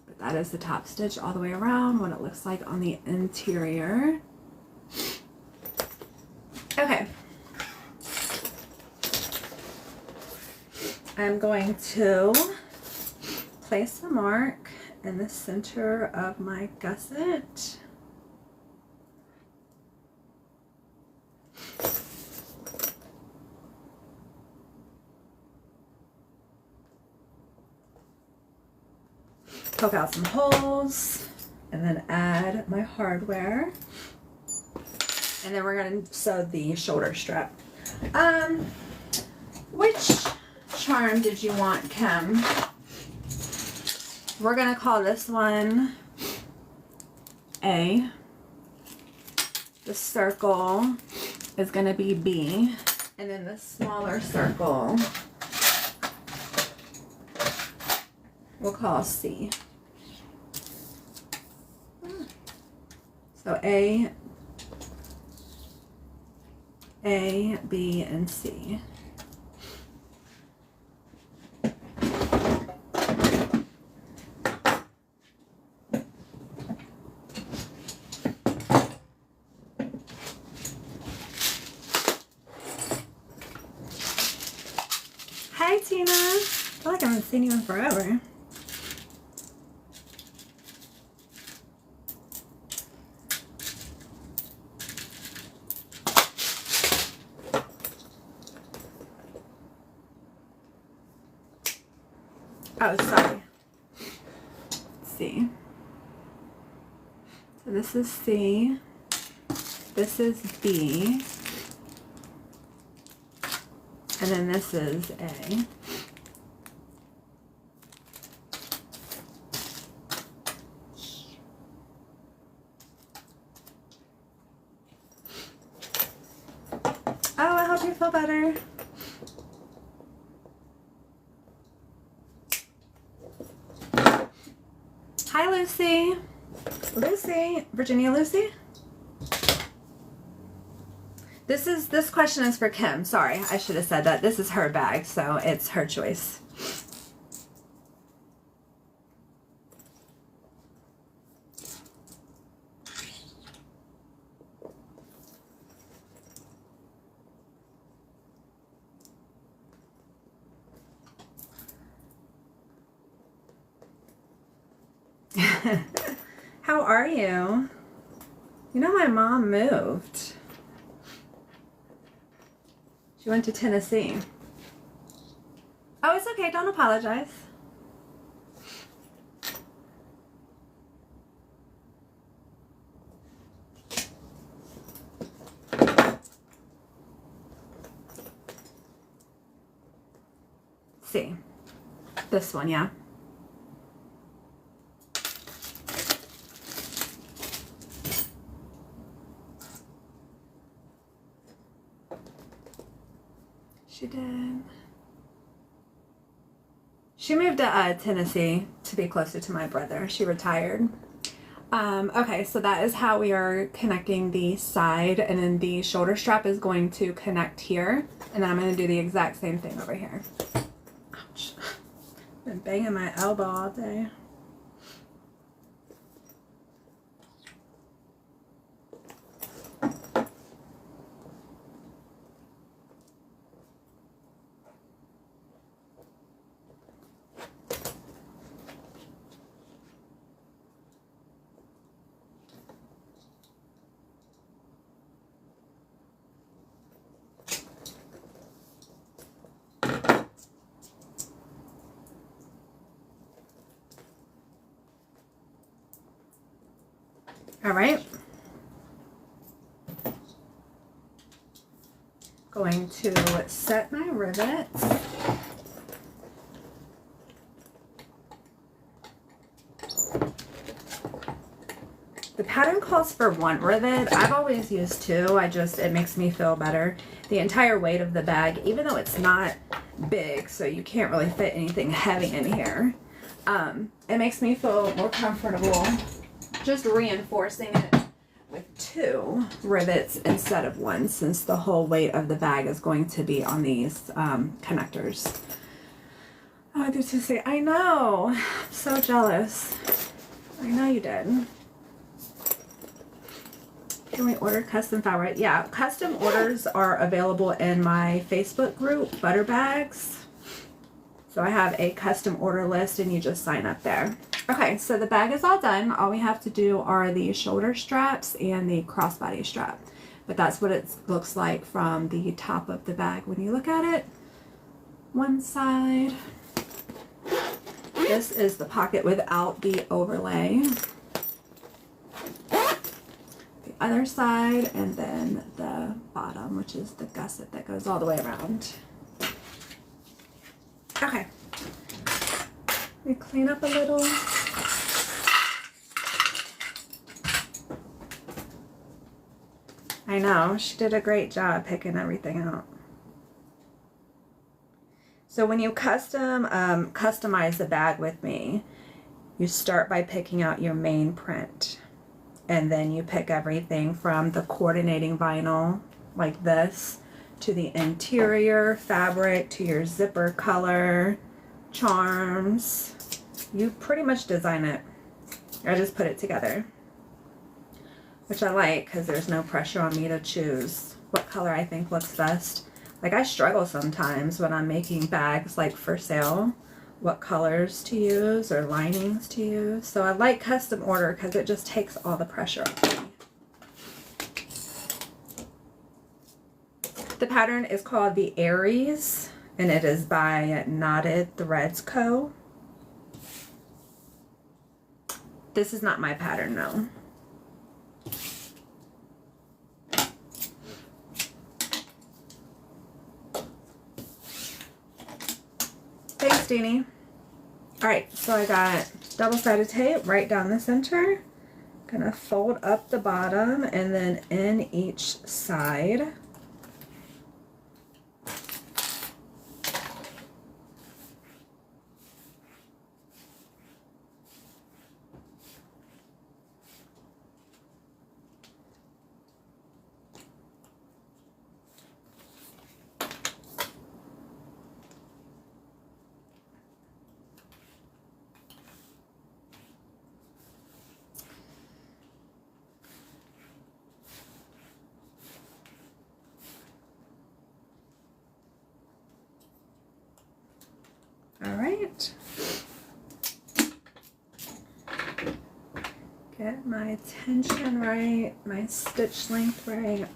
But that is the top stitch all the way around, what it looks like on the interior. Okay. I'm going to place a mark in the center of my gusset. Poke out some holes and then add my hardware. And then we're going to sew the shoulder strap. Which charm did you want, Kim? We're going to call this one A. The circle is going to be B. And then the smaller circle we'll call C. So A, B, and C. Hi, Tina. I feel like I haven't seen you in forever. Oh, sorry. C. So this is C. This is B. And then this is A. Oh, I hope you feel better. Hi, Lucy. Lucy, Virginia Lucy? This question is for Kim. Sorry, I should have said that. This is her bag, so it's her choice. How are you? You know my mom moved. She went to Tennessee. Oh, it's okay. Don't apologize. See. This one, yeah. She did. She moved to Tennessee to be closer to my brother. She retired. Okay, so that is how we are connecting the side, and then the shoulder strap is going to connect here, and then I'm going to do the exact same thing over here. Ouch. Been banging my elbow all day. All right. Going to set my rivets. The pattern calls for 1 rivet. I've always used 2. It makes me feel better. The entire weight of the bag, even though it's not big, so you can't really fit anything heavy in here, it makes me feel more comfortable just reinforcing it with 2 rivets instead of 1, since the whole weight of the bag is going to be on these connectors. Oh, I did to say, I know. I'm so jealous. I know you did. Can we order custom fabric? Yeah, custom orders are available in my Facebook group, Butter Bags. So I have a custom order list and you just sign up there. Okay, so the bag is all done. All we have to do are the shoulder straps and the crossbody strap. But that's what it looks like from the top of the bag when you look at it. One side. This is the pocket without the overlay. The other side, and then the bottom, which is the gusset that goes all the way around. Okay. Let me clean up a little. I know, she did a great job picking everything out. So when you customize the bag with me, you start by picking out your main print. And then you pick everything from the coordinating vinyl, like this, to the interior fabric, to your zipper color, charms. You pretty much design it. I just put it together, which I like because there's no pressure on me to choose what color I think looks best. Like, I struggle sometimes when I'm making bags like for sale, what colors to use or linings to use. So I like custom order because it just takes all the pressure off me. The pattern is called the Aries, and it is by Knotted Threads Co. This is not my pattern, no. Thanks, Deanie. Alright, so I got double-sided tape right down the center. Gonna fold up the bottom and then in each side. All right. Get my tension right, my stitch length right.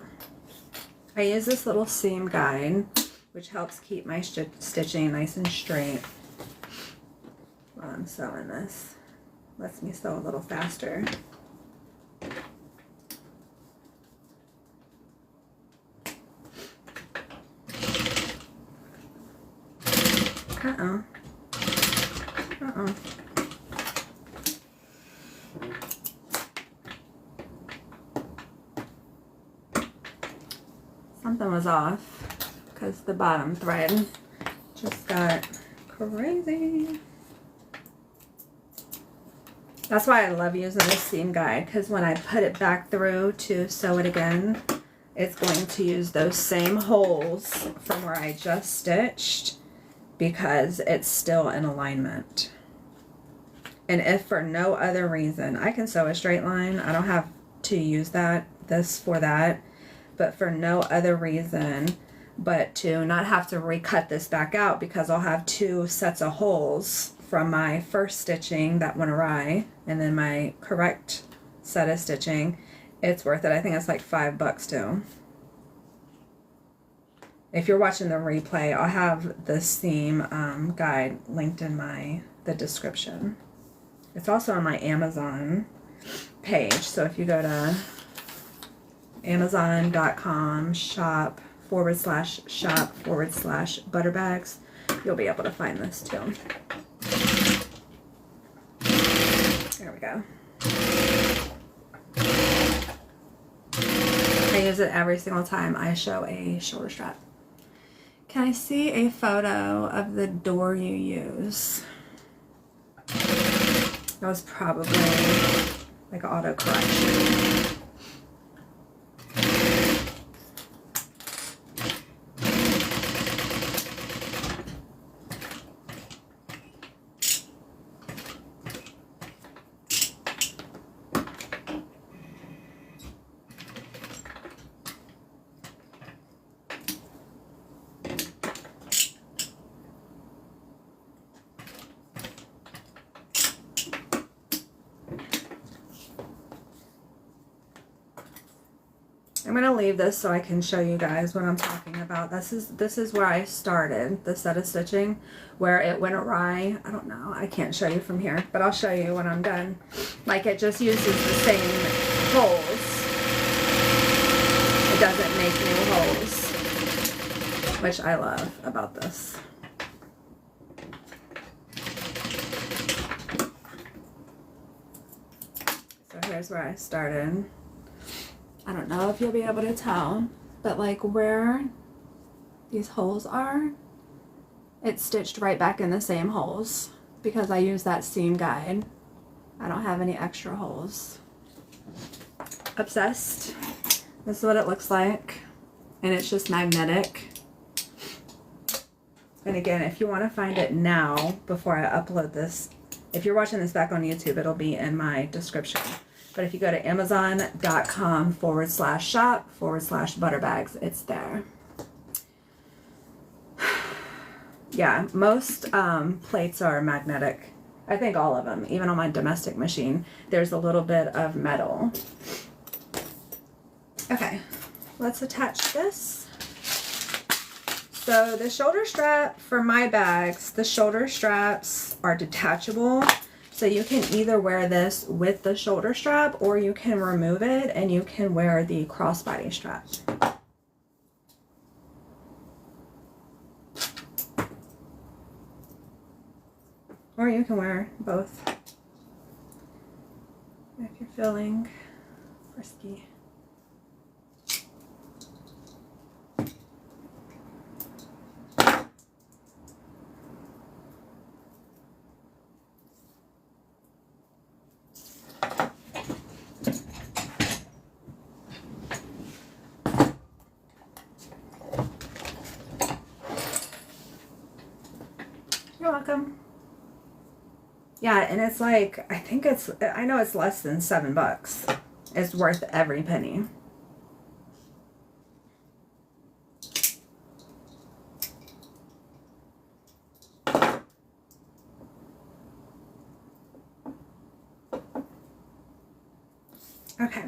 I use this little seam guide, which helps keep my stitching nice and straight while I'm sewing this. Lets me sew a little faster. Uh-oh. Uh-oh. Something was off because the bottom thread just got crazy. That's why I love using this seam guide, because when I put it back through to sew it again, it's going to use those same holes from where I just stitched, because it's still in alignment. And if for no other reason, I can sew a straight line. I don't have to use this for that, but for no other reason but to not have to recut this back out, because I'll have two sets of holes from my first stitching that went awry and then my correct set of stitching. It's worth it. I think it's like $5 too. If you're watching the replay, I'll have the seam guide linked in the description. It's also on my Amazon page, so if you go to amazon.com shop/shop/butterbags, you'll be able to find this too. There we go. I use it every single time I show a shoulder strap. Can I see a photo of the door you use? That was probably like auto correction. I'm going to leave this so I can show you guys what I'm talking about. This is where I started the set of stitching, where it went awry. I don't know. I can't show you from here, but I'll show you when I'm done. Like, it just uses the same holes. It doesn't make new holes, which I love about this. So here's where I started. I don't know if you'll be able to tell, but like where these holes are, it's stitched right back in the same holes because I use that seam guide. I don't have any extra holes. Obsessed. This is what it looks like. And it's just magnetic. And again, if you want to find it now before I upload this, if you're watching this back on YouTube, it'll be in my description. But if you go to amazon.com/shop/butterbags, it's there. Yeah, most plates are magnetic. I think all of them, even on my domestic machine, there's a little bit of metal. Okay, let's attach this. So the shoulder strap for my bags, the shoulder straps are detachable. So you can either wear this with the shoulder strap or you can remove it and you can wear the crossbody strap. Or you can wear both if you're feeling frisky. You're welcome. Yeah, and it's like, I know it's less than $7. It's worth every penny. Okay.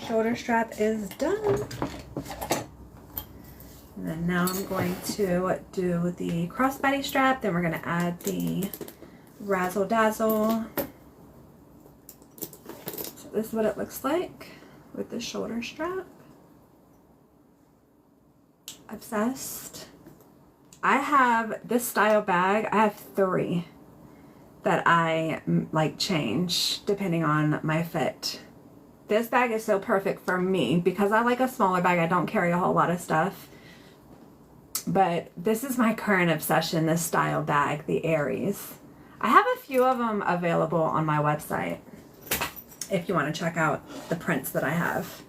Shoulder strap is done. And then now I'm going to do the crossbody strap. Then we're going to add the razzle dazzle. So this is what it looks like with the shoulder strap. Obsessed. I have this style bag. I have 3 that I like change depending on my fit. This bag is so perfect for me because I like a smaller bag. I don't carry a whole lot of stuff. But this is my current obsession, this style bag, the Aries. I have a few of them available on my website if you want to check out the prints that I have.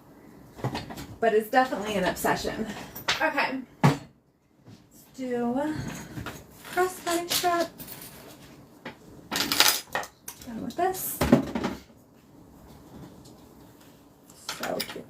But it's definitely an obsession. Okay. Let's do crossbody strap. Done with this. So cute.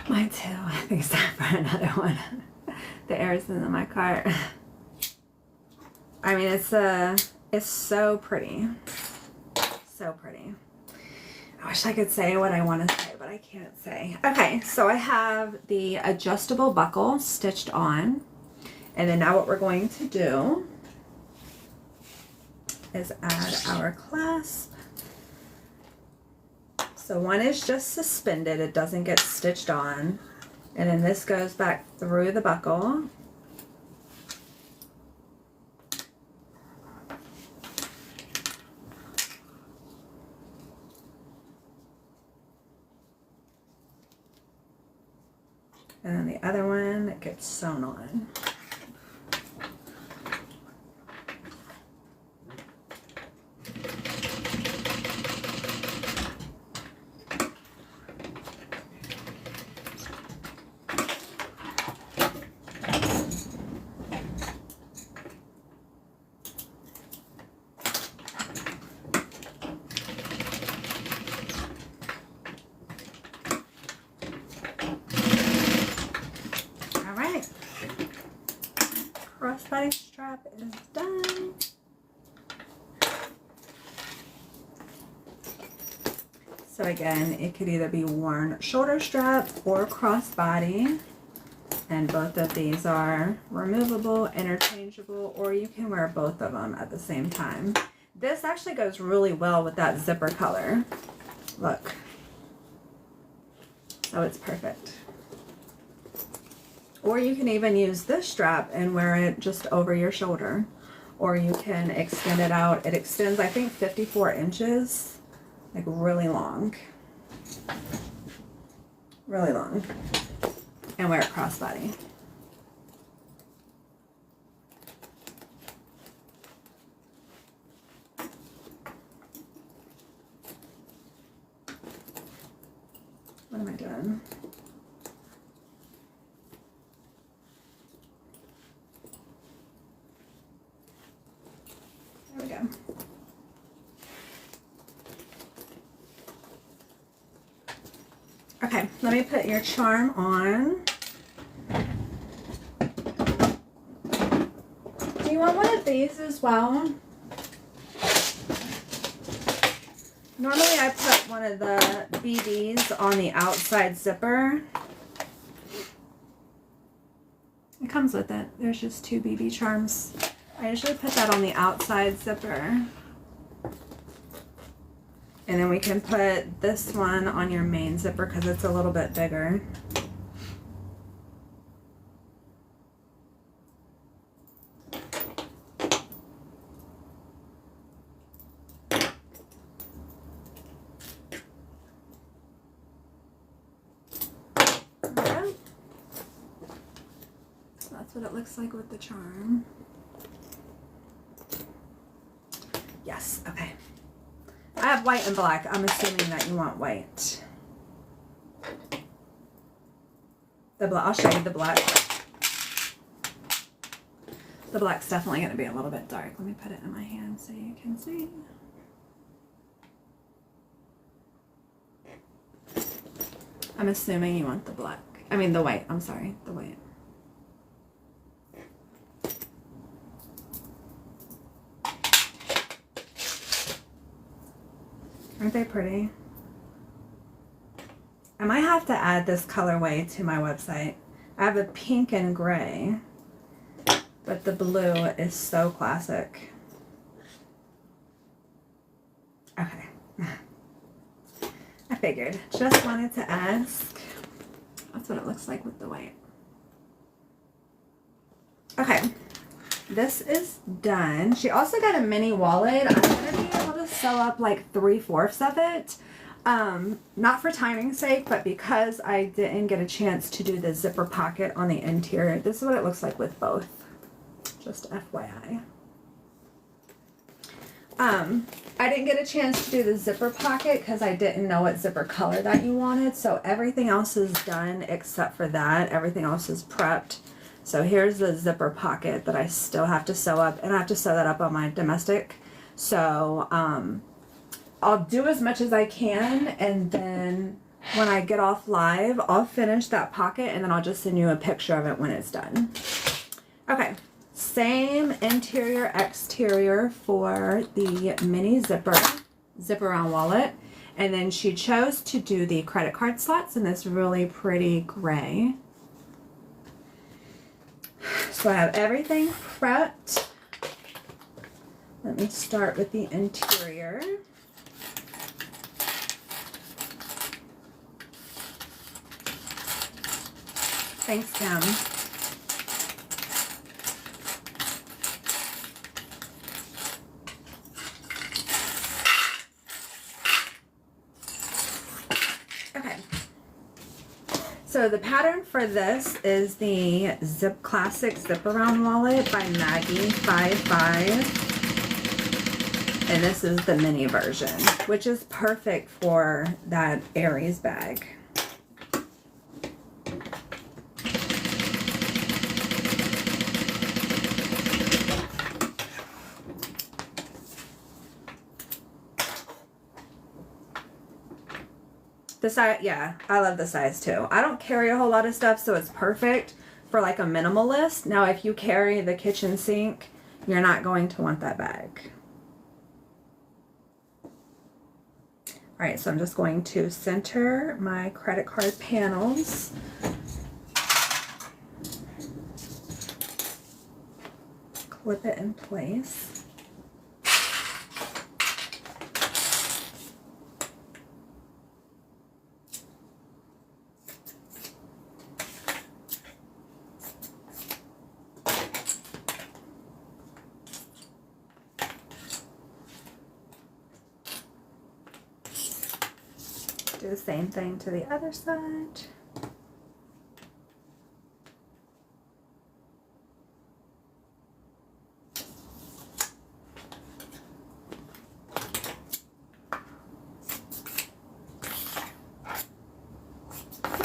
Mine too. I think it's time for another one. The Aries is in my cart. I mean, it's so pretty. So pretty. I wish I could say what I want to say, but I can't say. Okay, so I have the adjustable buckle stitched on. And then now what we're going to do is add our clasp. So one is just suspended, it doesn't get stitched on. And then this goes back through the buckle. And then the other one that gets sewn on. Crossbody strap is done. So again, it could either be worn shoulder strap or crossbody. And both of these are removable, interchangeable, or you can wear both of them at the same time. This actually goes really well with that zipper color. Look. So it's perfect. Or you can even use this strap and wear it just over your shoulder. Or you can extend it out. It extends, I think, 54 inches. Like really long. Really long. And wear it crossbody. What am I doing? There we go. Okay, let me put your charm on. Do you want one of these as well? Normally I put one of the BBs on the outside zipper. It comes with it. There's just 2 BB charms. I usually put that on the outside zipper. And then we can put this one on your main zipper because it's a little bit bigger. That's what it looks like with the charm. Yes, okay. I have white and black. I'm assuming that you want white. The black, I'll show you the black. The black's definitely going to be a little bit dark. Let me put it in my hand so you can see. I'm assuming you want the black. I mean the white. I'm sorry, the white. Aren't they pretty? I might have to add this colorway to my website. I have a pink and gray, but the blue is so classic. Okay. I figured. Just wanted to ask. That's what it looks like with the white. Okay. This is done. She also got a mini wallet. I'm going to be able to sew up like 3/4 of it. Not for timing's sake, but because I didn't get a chance to do the zipper pocket on the interior. This is what it looks like with both. Just FYI. I didn't get a chance to do the zipper pocket because I didn't know what zipper color that you wanted. So everything else is done except for that. Everything else is prepped. So here's the zipper pocket that I still have to sew up, and I have to sew that up on my domestic. So I'll do as much as I can, and then when I get off live, I'll finish that pocket, and then I'll just send you a picture of it when it's done. Okay, same interior, exterior for the mini zip around wallet. And then she chose to do the credit card slots in this really pretty gray. So I have everything prepped. Let me start with the interior. Thanks, Kim. Okay. So the pattern for this is the Classic Zip Around Wallet by Maggie 55. And this is the mini version, which is perfect for that Aries bag. The size, yeah, I love the size too. I don't carry a whole lot of stuff, so it's perfect for like a minimalist. Now, if you carry the kitchen sink, you're not going to want that bag. All All right, so I'm just going to center my credit card panels. Clip it in place. Do the same thing to the other side.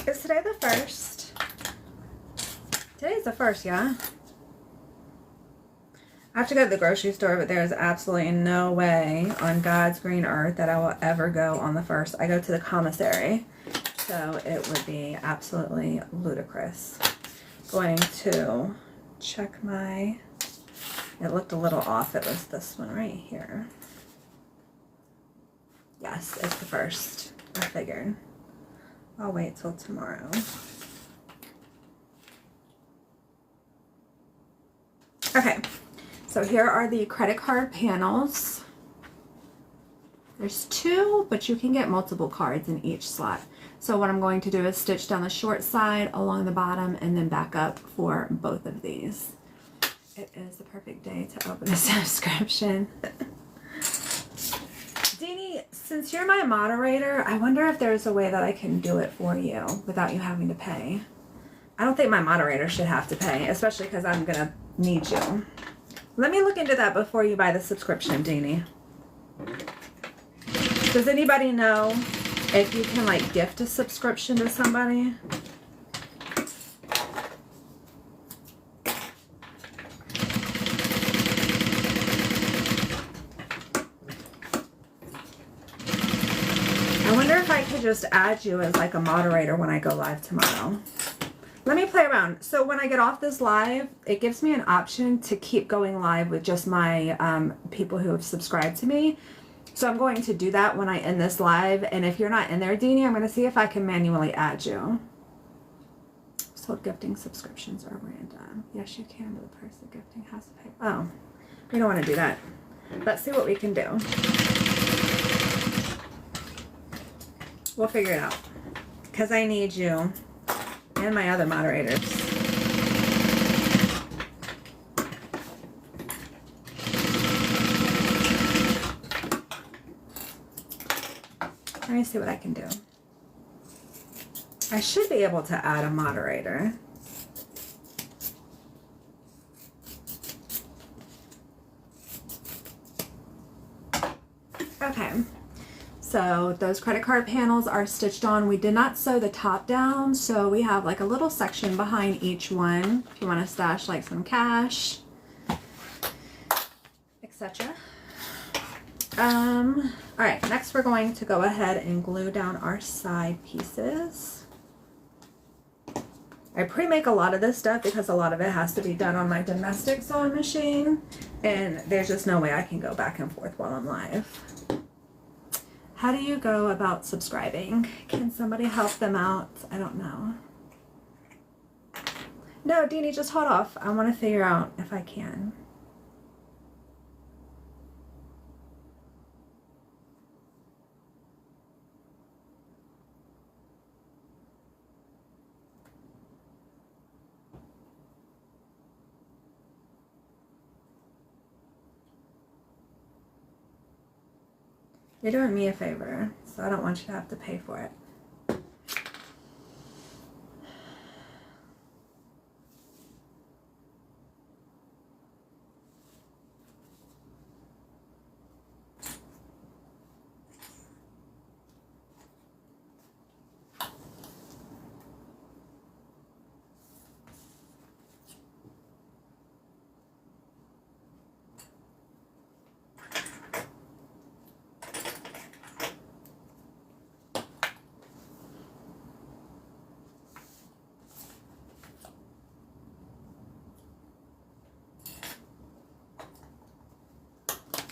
Is today the 1st? Today's the 1st, yeah? I have to go to the grocery store, but there is absolutely no way on God's green earth that I will ever go on the 1st. I go to the commissary, so it would be absolutely ludicrous. Going to check my, it looked a little off. It was this one right here. Yes, it's the 1st. I figured. I'll wait till tomorrow. Okay, so here are the credit card panels. There's 2, but you can get multiple cards in each slot. So what I'm going to do is stitch down the short side along the bottom and then back up for both of these. It is the perfect day to open a subscription. Deanie, since you're my moderator, I wonder if there's a way that I can do it for you without you having to pay. I don't think my moderator should have to pay, especially because I'm going to need you. Let me look into that before you buy the subscription, Deanie. Does anybody know if you can like gift a subscription to somebody? I wonder if I could just add you as like a moderator when I go live tomorrow. Let me play around. So when I get off this live, it gives me an option to keep going live with just my people who have subscribed to me. So I'm going to do that when I end this live. And if you're not in there, Deanie, I'm going to see if I can manually add you. So gifting subscriptions are random. Yes, you can, but the person gifting has to pay. Oh, we don't want to do that. Let's see what we can do. We'll figure it out. Because I need you and my other moderators. Let me see what I can do. I should be able to add a moderator. Okay. So those credit card panels are stitched on. We did not sew the top down, so we have like a little section behind each one if you want to stash like some cash, etc. All right, next we're going to go ahead and glue down our side pieces. I pre-make a lot of this stuff because a lot of it has to be done on my domestic sewing machine, and there's just no way I can go back and forth while I'm live. How do you go about subscribing? Can somebody help them out? I don't know. No, Deanie, just hold off. I want to figure out if I can. You're doing me a favor, so I don't want you to have to pay for it.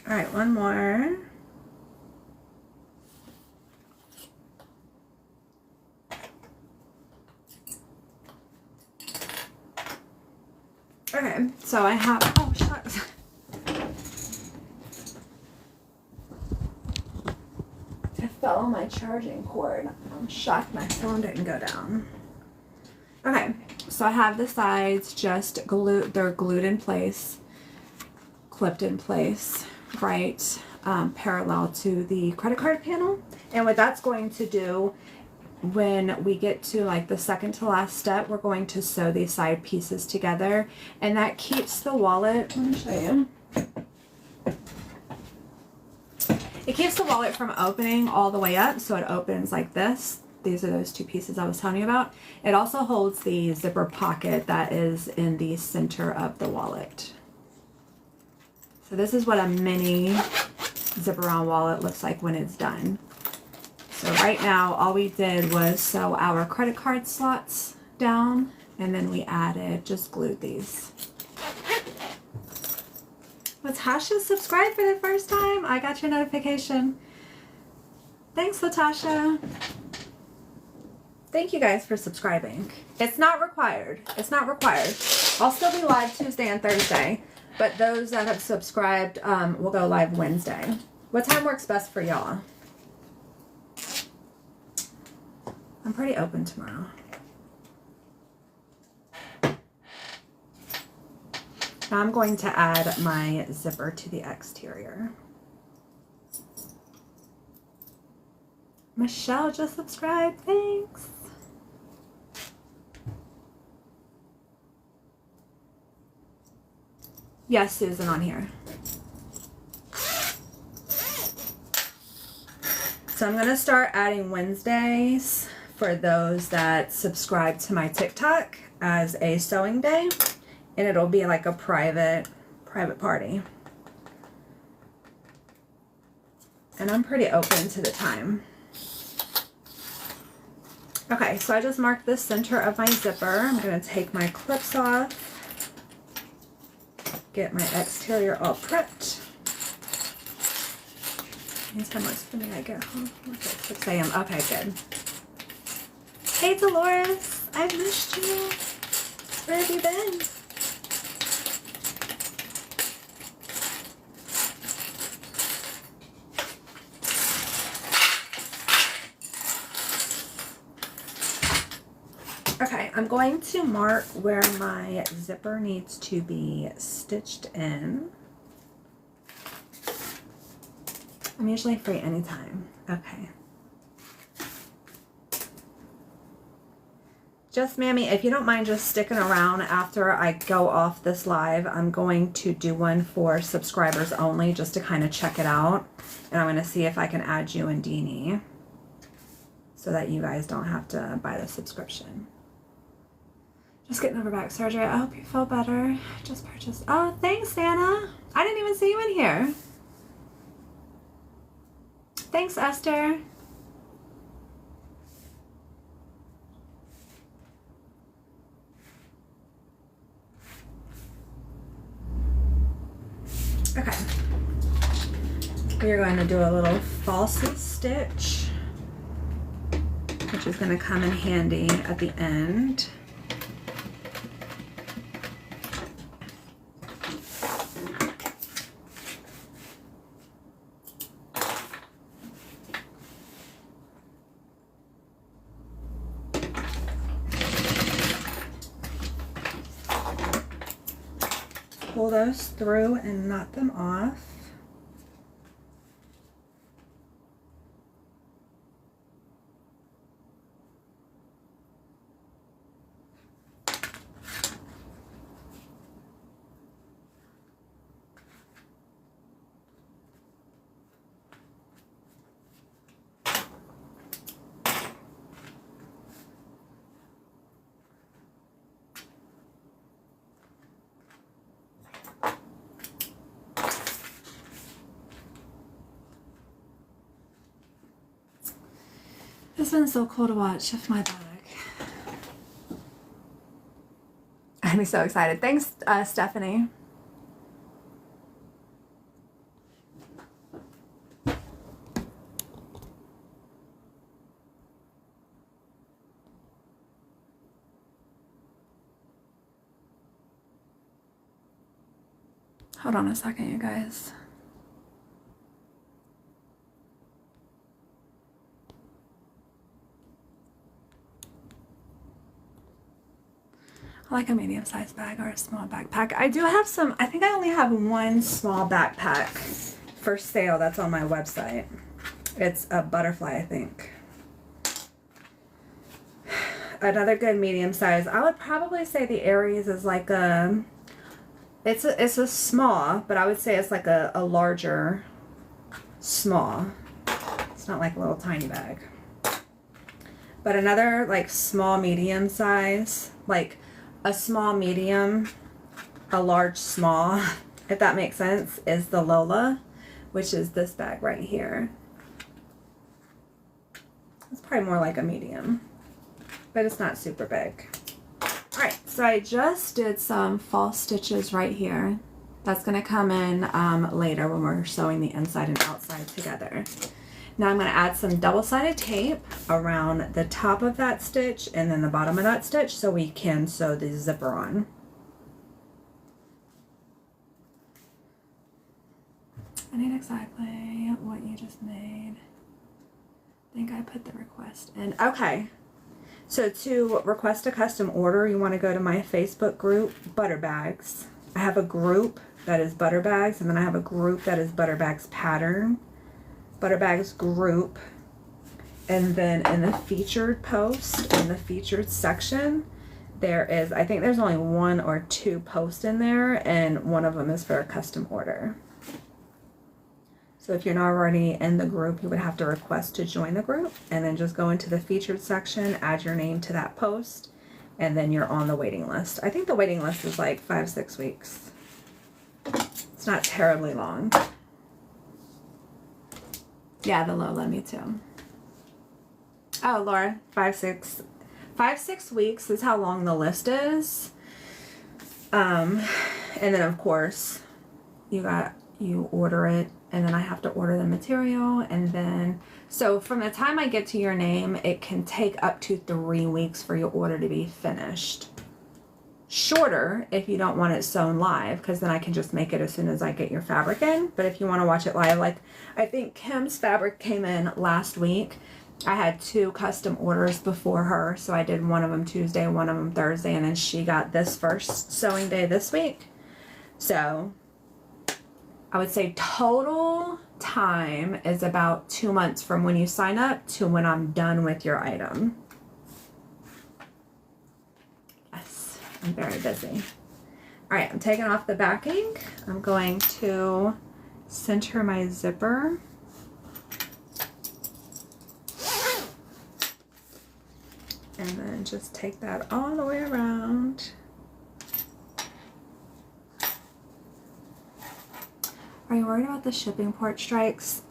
All right, one more. So I have, oh shucks. I fell on my charging cord. I'm shocked my phone didn't go down. Okay, so I have the sides just glued, they're glued in place, clipped in place, right, parallel to the credit card panel. And what that's going to do, when we get to like the second to last step, we're going to sew these side pieces together, and that keeps the wallet, let me show you. It keeps the wallet from opening all the way up, so it opens like this. These are those two pieces I was telling you about. It also holds the zipper pocket that is in the center of the wallet. So this is what a mini zipper-on wallet looks like when it's done. So right now, all we did was sew our credit card slots down, and then we added, just glued these. Latasha subscribed for the first time. I got your notification. Thanks, Latasha. Thank you guys for subscribing. It's not required. It's not required. I'll still be live Tuesday and Thursday, but those that have subscribed will go live Wednesday. What time works best for y'all? I'm pretty open tomorrow. Now I'm going to add my zipper to the exterior. Michelle just subscribed, thanks. Yes, Susan on here. So I'm gonna start adding Wednesdays for those that subscribe to my TikTok as a sewing day. And it'll be like a private party. And I'm pretty open to the time. Okay, so I just marked the center of my zipper. I'm gonna take my clips off, get my exterior all prepped. Anytime works for me, I get home. Okay, 6 a.m. Okay, good. Hey Dolores, I've missed you. Where have you been? Okay, I'm going to mark where my zipper needs to be stitched in. I'm usually free anytime. Okay. Just Mammy, if you don't mind just sticking around after I go off this live, I'm going to do one for subscribers only just to kind of check it out. And I'm going to see if I can add you and Deanie so that you guys don't have to buy the subscription. Just getting over back surgery. I hope you feel better. Just purchased. Oh, thanks, Santa. I didn't even see you in here. Thanks, Esther. Okay. We're going to do a little false stitch, which is going to come in handy at the end. Pull those through and knot them off. It's been so cool to watch. If my back. I'm so excited. Thanks, Stephanie. Hold on a second, you guys. I like a medium-sized bag or a small backpack. I do have some, I think I only have one small backpack for sale that's on my website. It's a butterfly, I think. Another good medium size. I would probably say the Aries is like a, it's a small, but I would say it's like a larger small. It's not like a little tiny bag. But another like small medium size, like a small medium, a large small, if that makes sense, is the Lola, which is this bag right here. It's probably more like a medium, but it's not super big. All right, so I just did some false stitches right here. That's gonna come in later when we're sewing the inside and outside together. Now I'm gonna add some double-sided tape around the top of that stitch and then the bottom of that stitch so we can sew the zipper on. I need exactly what you just made. I think I put the request in. Okay. So to request a custom order, you want to go to my Facebook group, Butter Bags. I have a group that is Butter Bags, and then I have a group that is Butter Bags Pattern. Butter Bags group. And then in the featured post, in the featured section, there is, I think there's only 1 or 2 posts in there, and one of them is for a custom order. So if you're not already in the group, you would have to request to join the group and then just go into the featured section, add your name to that post, and then you're on the waiting list. I think the waiting list is like 5-6 weeks. It's not terribly long. Yeah, the Lola, me too. Oh, Laura, 5-6 weeks is how long the list is. And then of course you order it, and then I have to order the material, and then so from the time I get to your name, it can take up to 3 weeks for your order to be finished. Shorter if you don't want it sewn live, because then I can just make it as soon as I get your fabric in. But if you want to watch it live, like I think Kim's fabric came in last week. I had 2 custom orders before her, so I did one of them Tuesday, one of them Thursday, and then she got this first sewing day this week. So I would say total time is about 2 months from when you sign up to when I'm done with your item. Yes, I'm very busy. All right, I'm taking off the backing. I'm going to center my zipper. And then just take that all the way around. Are you worried about the shipping port strikes?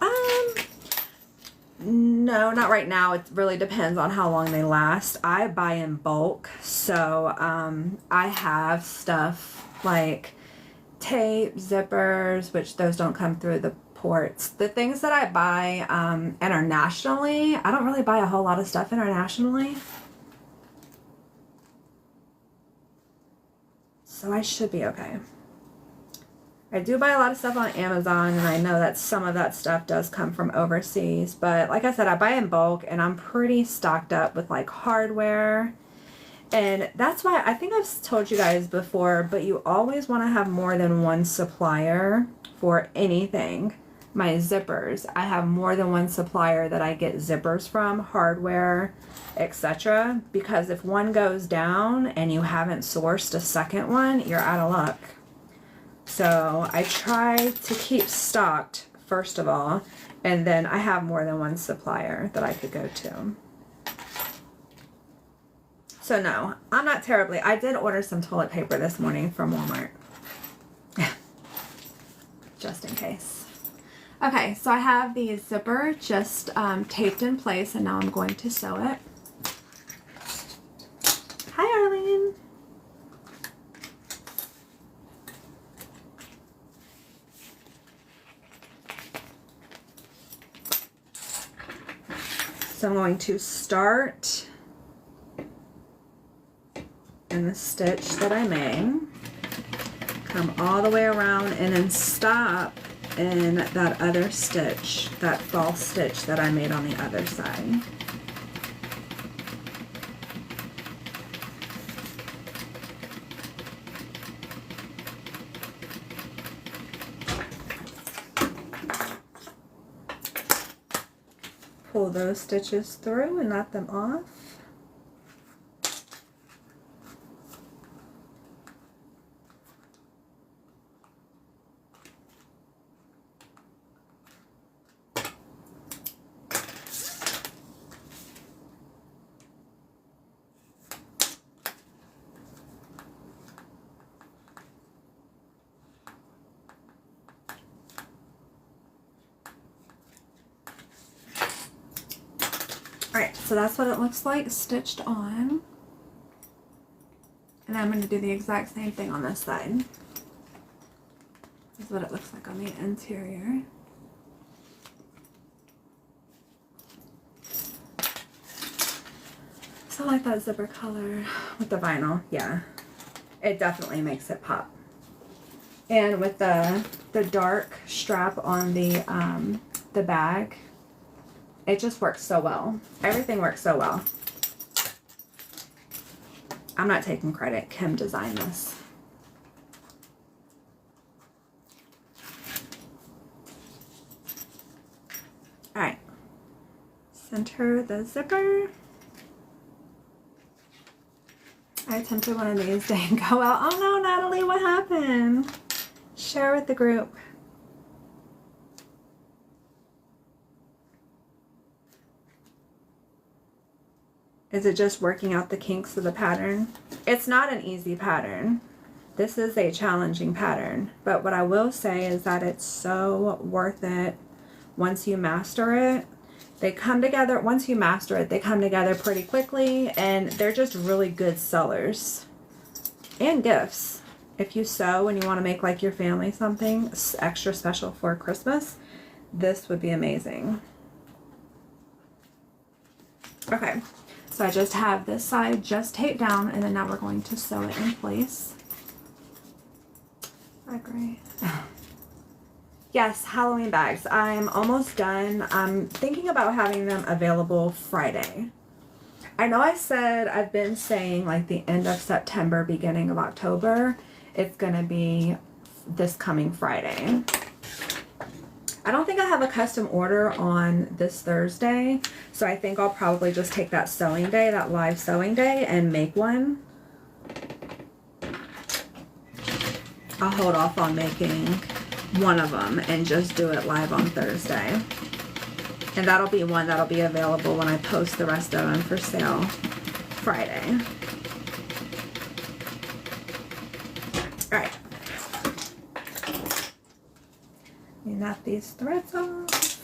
No, not right now. It really depends on how long they last. I buy in bulk, so I have stuff like tape, zippers, which those don't come through the ports. The things that I buy internationally, I don't really buy a whole lot of stuff internationally. So I should be okay. I do buy a lot of stuff on Amazon, and I know that some of that stuff does come from overseas, but like I said, I buy in bulk, and I'm pretty stocked up with like hardware, and that's why I think I've told you guys before, but you always want to have more than one supplier for anything. My zippers, I have more than one supplier that I get zippers from, hardware, etc., because if one goes down and you haven't sourced a second one, you're out of luck. So I try to keep stocked first of all, and then I have more than one supplier that I could go to. So no, I'm not terribly. I did order some toilet paper this morning from Walmart. Just in case. Okay, so I have the zipper just taped in place, and now I'm going to sew it. Hi, Arlene. So I'm going to start in the stitch that I made. come all the way around and then stop in that other stitch, that false stitch that I made on the other side. Pull those stitches through and knot them off. Alright, so that's what it looks like stitched on. And I'm going to do the exact same thing on this side. This is what it looks like on the interior. So I like that zipper color with the vinyl. Yeah, it definitely makes it pop. And with the dark strap on the bag, it just works so well. Everything works so well. I'm not taking credit. Kim designed this. All right. Center the zipper. I attempted one of these, didn't go well. Oh no, Natalie, what happened? Share with the group. Is it just working out the kinks of the pattern? It's not an easy pattern. This is a challenging pattern, but what I will say is that it's so worth it once you master it. They come together, once you master it, they come together pretty quickly, and they're just really good sellers and gifts. If you sew and you want to make like your family something extra special for Christmas, this would be amazing. Okay. So I just have this side just taped down, and then now we're going to sew it in place. I agree. Yes, Halloween bags. I'm almost done. I'm thinking about having them available Friday. I know I said, I've been saying like the end of September, beginning of October. It's going to be this coming Friday. I don't think I have a custom order on this Thursday, so I think I'll probably just take that sewing day, that live sewing day, and make one. I'll hold off on making one of them and just do it live on Thursday. And that'll be one that'll be available when I post the rest of them for sale Friday. All right. Knot these threads off.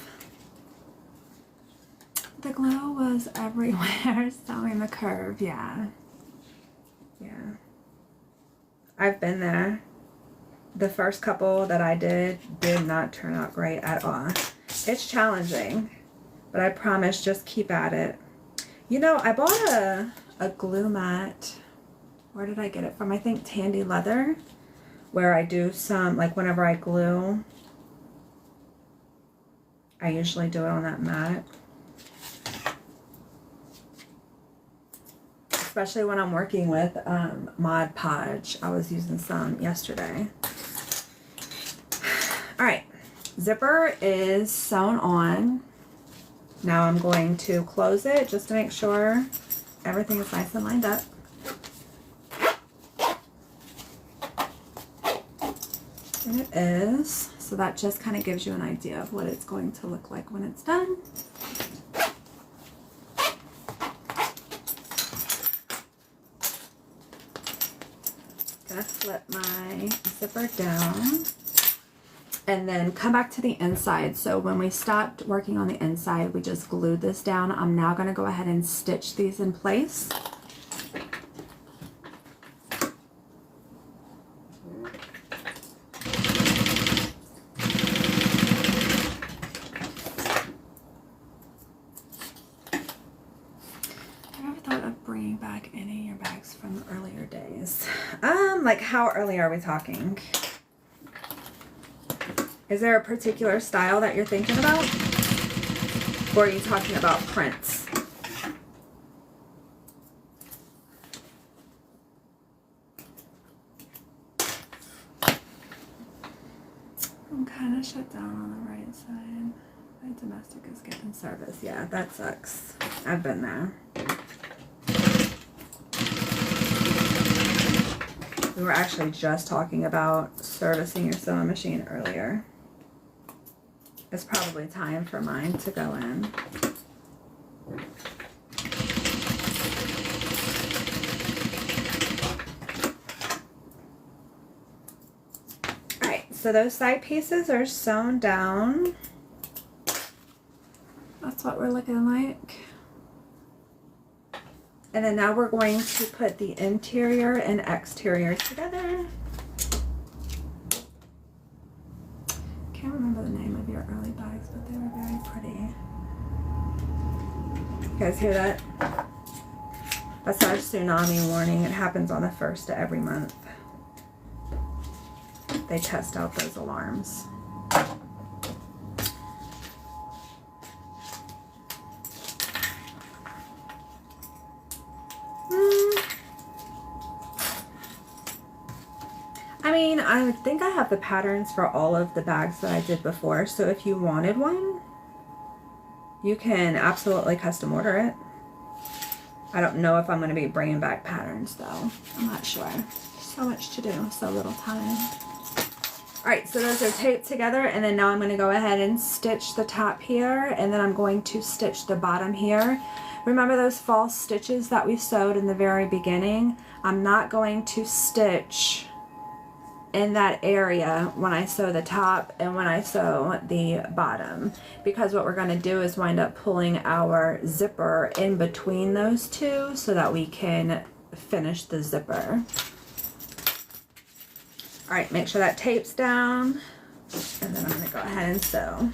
The glue was everywhere. Sewing the curve, yeah. I've been there. The first couple that I did not turn out great at all. It's challenging, but I promise, just keep at it. You know, I bought a glue mat. Where did I get it from? I think Tandy Leather, where I do some, like whenever I glue, I usually do it on that mat. Especially when I'm working with Mod Podge. I was using some yesterday. All right, zipper is sewn on. Now I'm going to close it just to make sure everything is nice and lined up. And it is. So that just kind of gives you an idea of what it's going to look like when it's done. Gonna flip my zipper down and then come back to the inside. So when we stopped working on the inside, we just glued this down. I'm now gonna go ahead and stitch these in place. Back any of your bags from earlier days. Like how early are we talking? Is there a particular style that you're thinking about? Or are you talking about prints? I'm kind of shut down on the right side. My domestic is getting service. Yeah, that sucks. I've been there. We were actually just talking about servicing your sewing machine earlier. It's probably time for mine to go in. Alright, so those side pieces are sewn down. That's what we're looking like. And then now we're going to put the interior and exterior together. Can't remember the name of your early bags, but they were very pretty. You guys hear that? That's our tsunami warning. It happens on the 1st of every month. They test out those alarms. I mean, I think I have the patterns for all of the bags that I did before, so if you wanted one, you can absolutely custom order it. I don't know if I'm going to be bringing back patterns, though. I'm not sure. So much to do, so little time. Alright, so those are taped together, and then now I'm going to go ahead and stitch the top here, and then I'm going to stitch the bottom here. Remember those false stitches that we sewed in the very beginning? I'm not going to stitch in that area when I sew the top and when I sew the bottom, because what we're going to do is wind up pulling our zipper in between those two so that we can finish the zipper. Alright, make sure that tape's down, and then I'm going to go ahead and sew.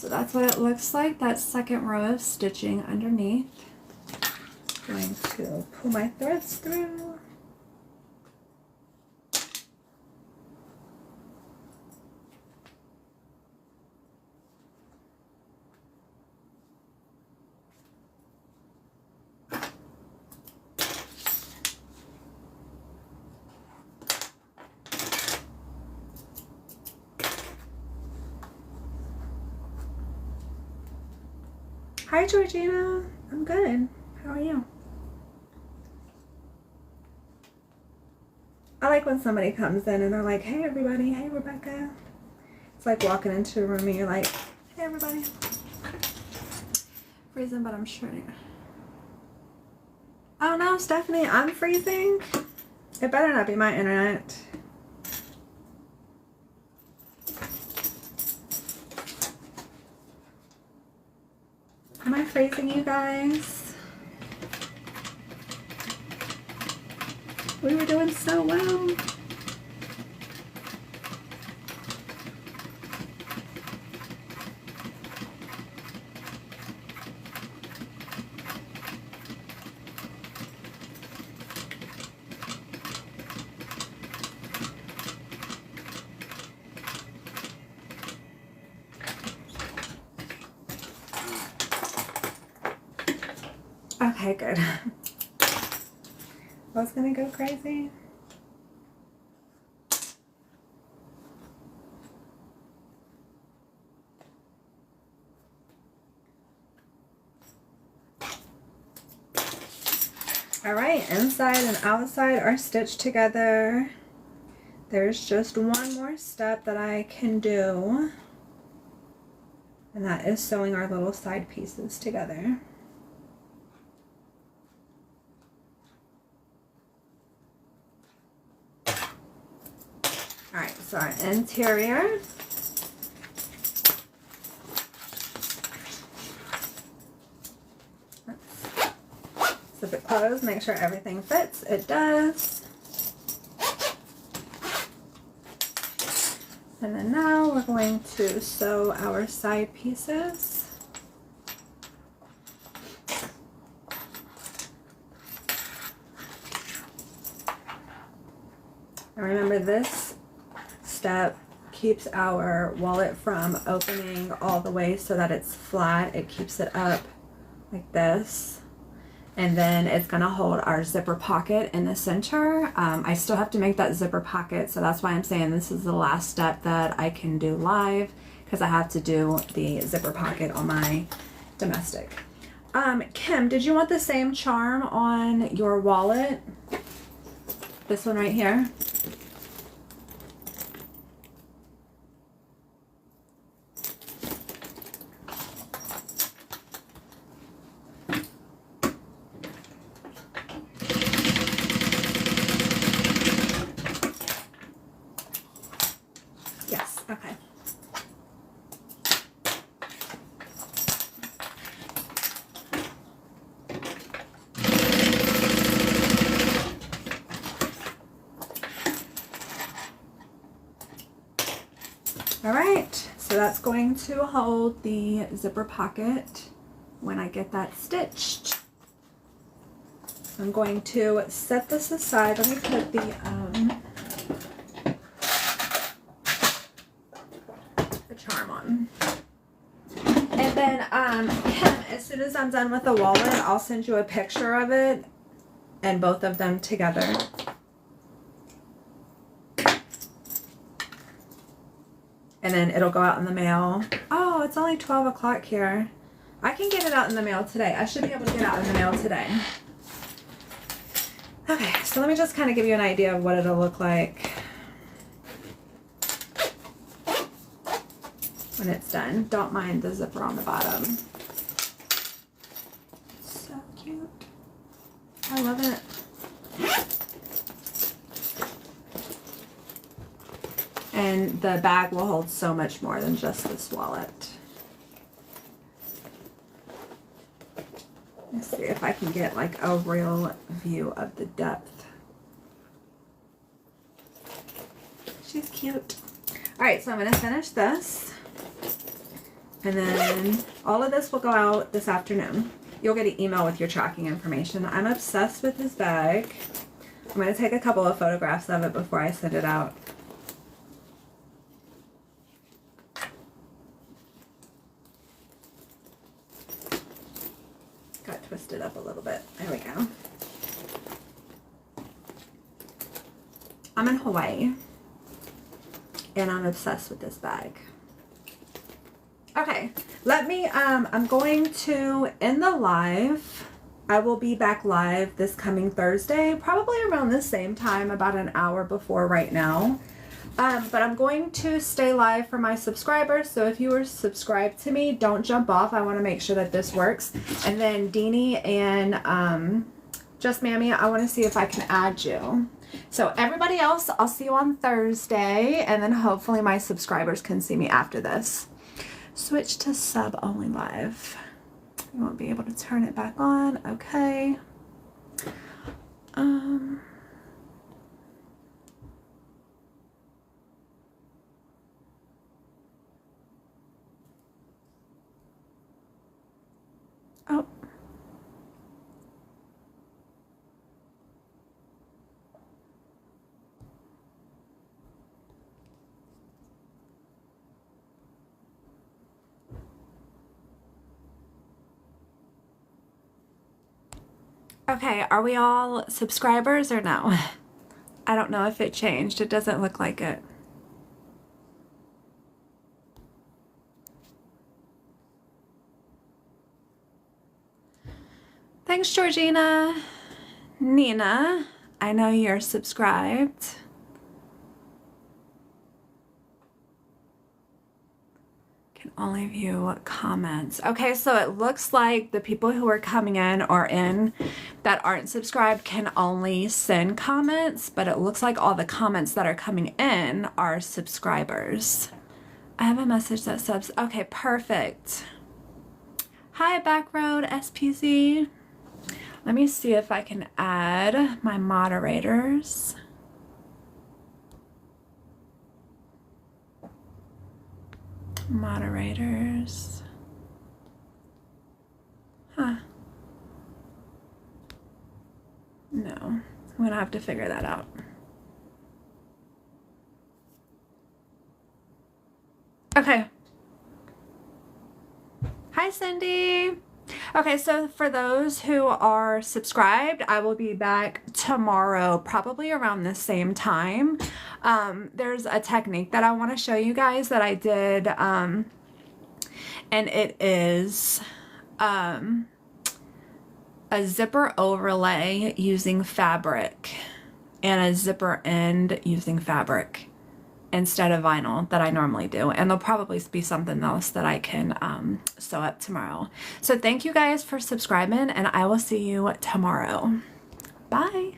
That's what it looks like, that second row of stitching underneath. Going to pull my threads through. Hi Georgina, I'm good. How are you? I like when somebody comes in and they're like, hey everybody, hey Rebecca. It's like walking into a room and you're like, hey everybody. Freezing, but I'm sure. Oh no, Stephanie, I'm freezing. It better not be my internet. Am I freezing you guys? We were doing so well. Okay, good. I was gonna go crazy. All right, inside and outside are stitched together. There's just one more step that I can do, and that is sewing our little side pieces together. All right, so our interior Zip it closed, make sure everything fits. It does. And then now we're going to sew our side pieces. And remember, this step keeps our wallet from opening all the way so that it's flat. It keeps it up like this. And then it's gonna hold our zipper pocket in the center. I still have to make that zipper pocket, so that's why I'm saying this is the last step that I can do live, because I have to do the zipper pocket on my domestic. Kim, did you want the same charm on your wallet? This one right here? Okay. All right, so that's going to hold the zipper pocket when I get that stitched. I'm going to set this aside. Let me put the charm on. And then Kim, as soon as I'm done with the wallet, I'll send you a picture of it and both of them together. And then it'll go out in the mail. Oh, it's only 12 o'clock here. I can get it out in the mail today. I should be able to get it out in the mail today. Okay, so let me just kind of give you an idea of what it'll look like when it's done. Don't mind the zipper on the bottom. So cute. I love it. And the bag will hold so much more than just this wallet. Let's see if I can get like a real view of the depth. She's cute. All right, so I'm gonna finish this. And then all of this will go out this afternoon. You'll get an email with your tracking information. I'm obsessed with this bag. I'm gonna take a couple of photographs of it before I send it out. Twist it up a little bit. There we go. I'm in Hawaii and I'm obsessed with this bag. Okay, let me, I'm going to end the live. I will be back live this coming Thursday, probably around the same time, about an hour before right now. But I'm going to stay live for my subscribers, so if you are subscribed to me, don't jump off. I want to make sure that this works. And then Deanie and Just Mammy, I want to see if I can add you. So everybody else, I'll see you on Thursday, and then hopefully my subscribers can see me after this. Switch to sub only live. You won't be able to turn it back on. Okay. Oh. Okay, are we all subscribers or no? I don't know if it changed. It doesn't look like it. Thanks, Georgina. Nina, I know you're subscribed. Can only view comments. Okay, so it looks like the people who are coming in or in that aren't subscribed can only send comments, but it looks like all the comments that are coming in are subscribers. I have a message that subs. Okay, perfect. Hi, Backroad SPZ. Let me see if I can add my moderators. Moderators. Huh. No, I'm gonna have to figure that out. Okay. Hi, Cindy. Okay, so for those who are subscribed, I will be back tomorrow, probably around the same time. There's a technique that I want to show you guys that I did, and it is a zipper overlay using fabric and a zipper end using fabric instead of vinyl that I normally do. And there'll probably be something else that I can sew up tomorrow. So thank you guys for subscribing, and I will see you tomorrow. Bye.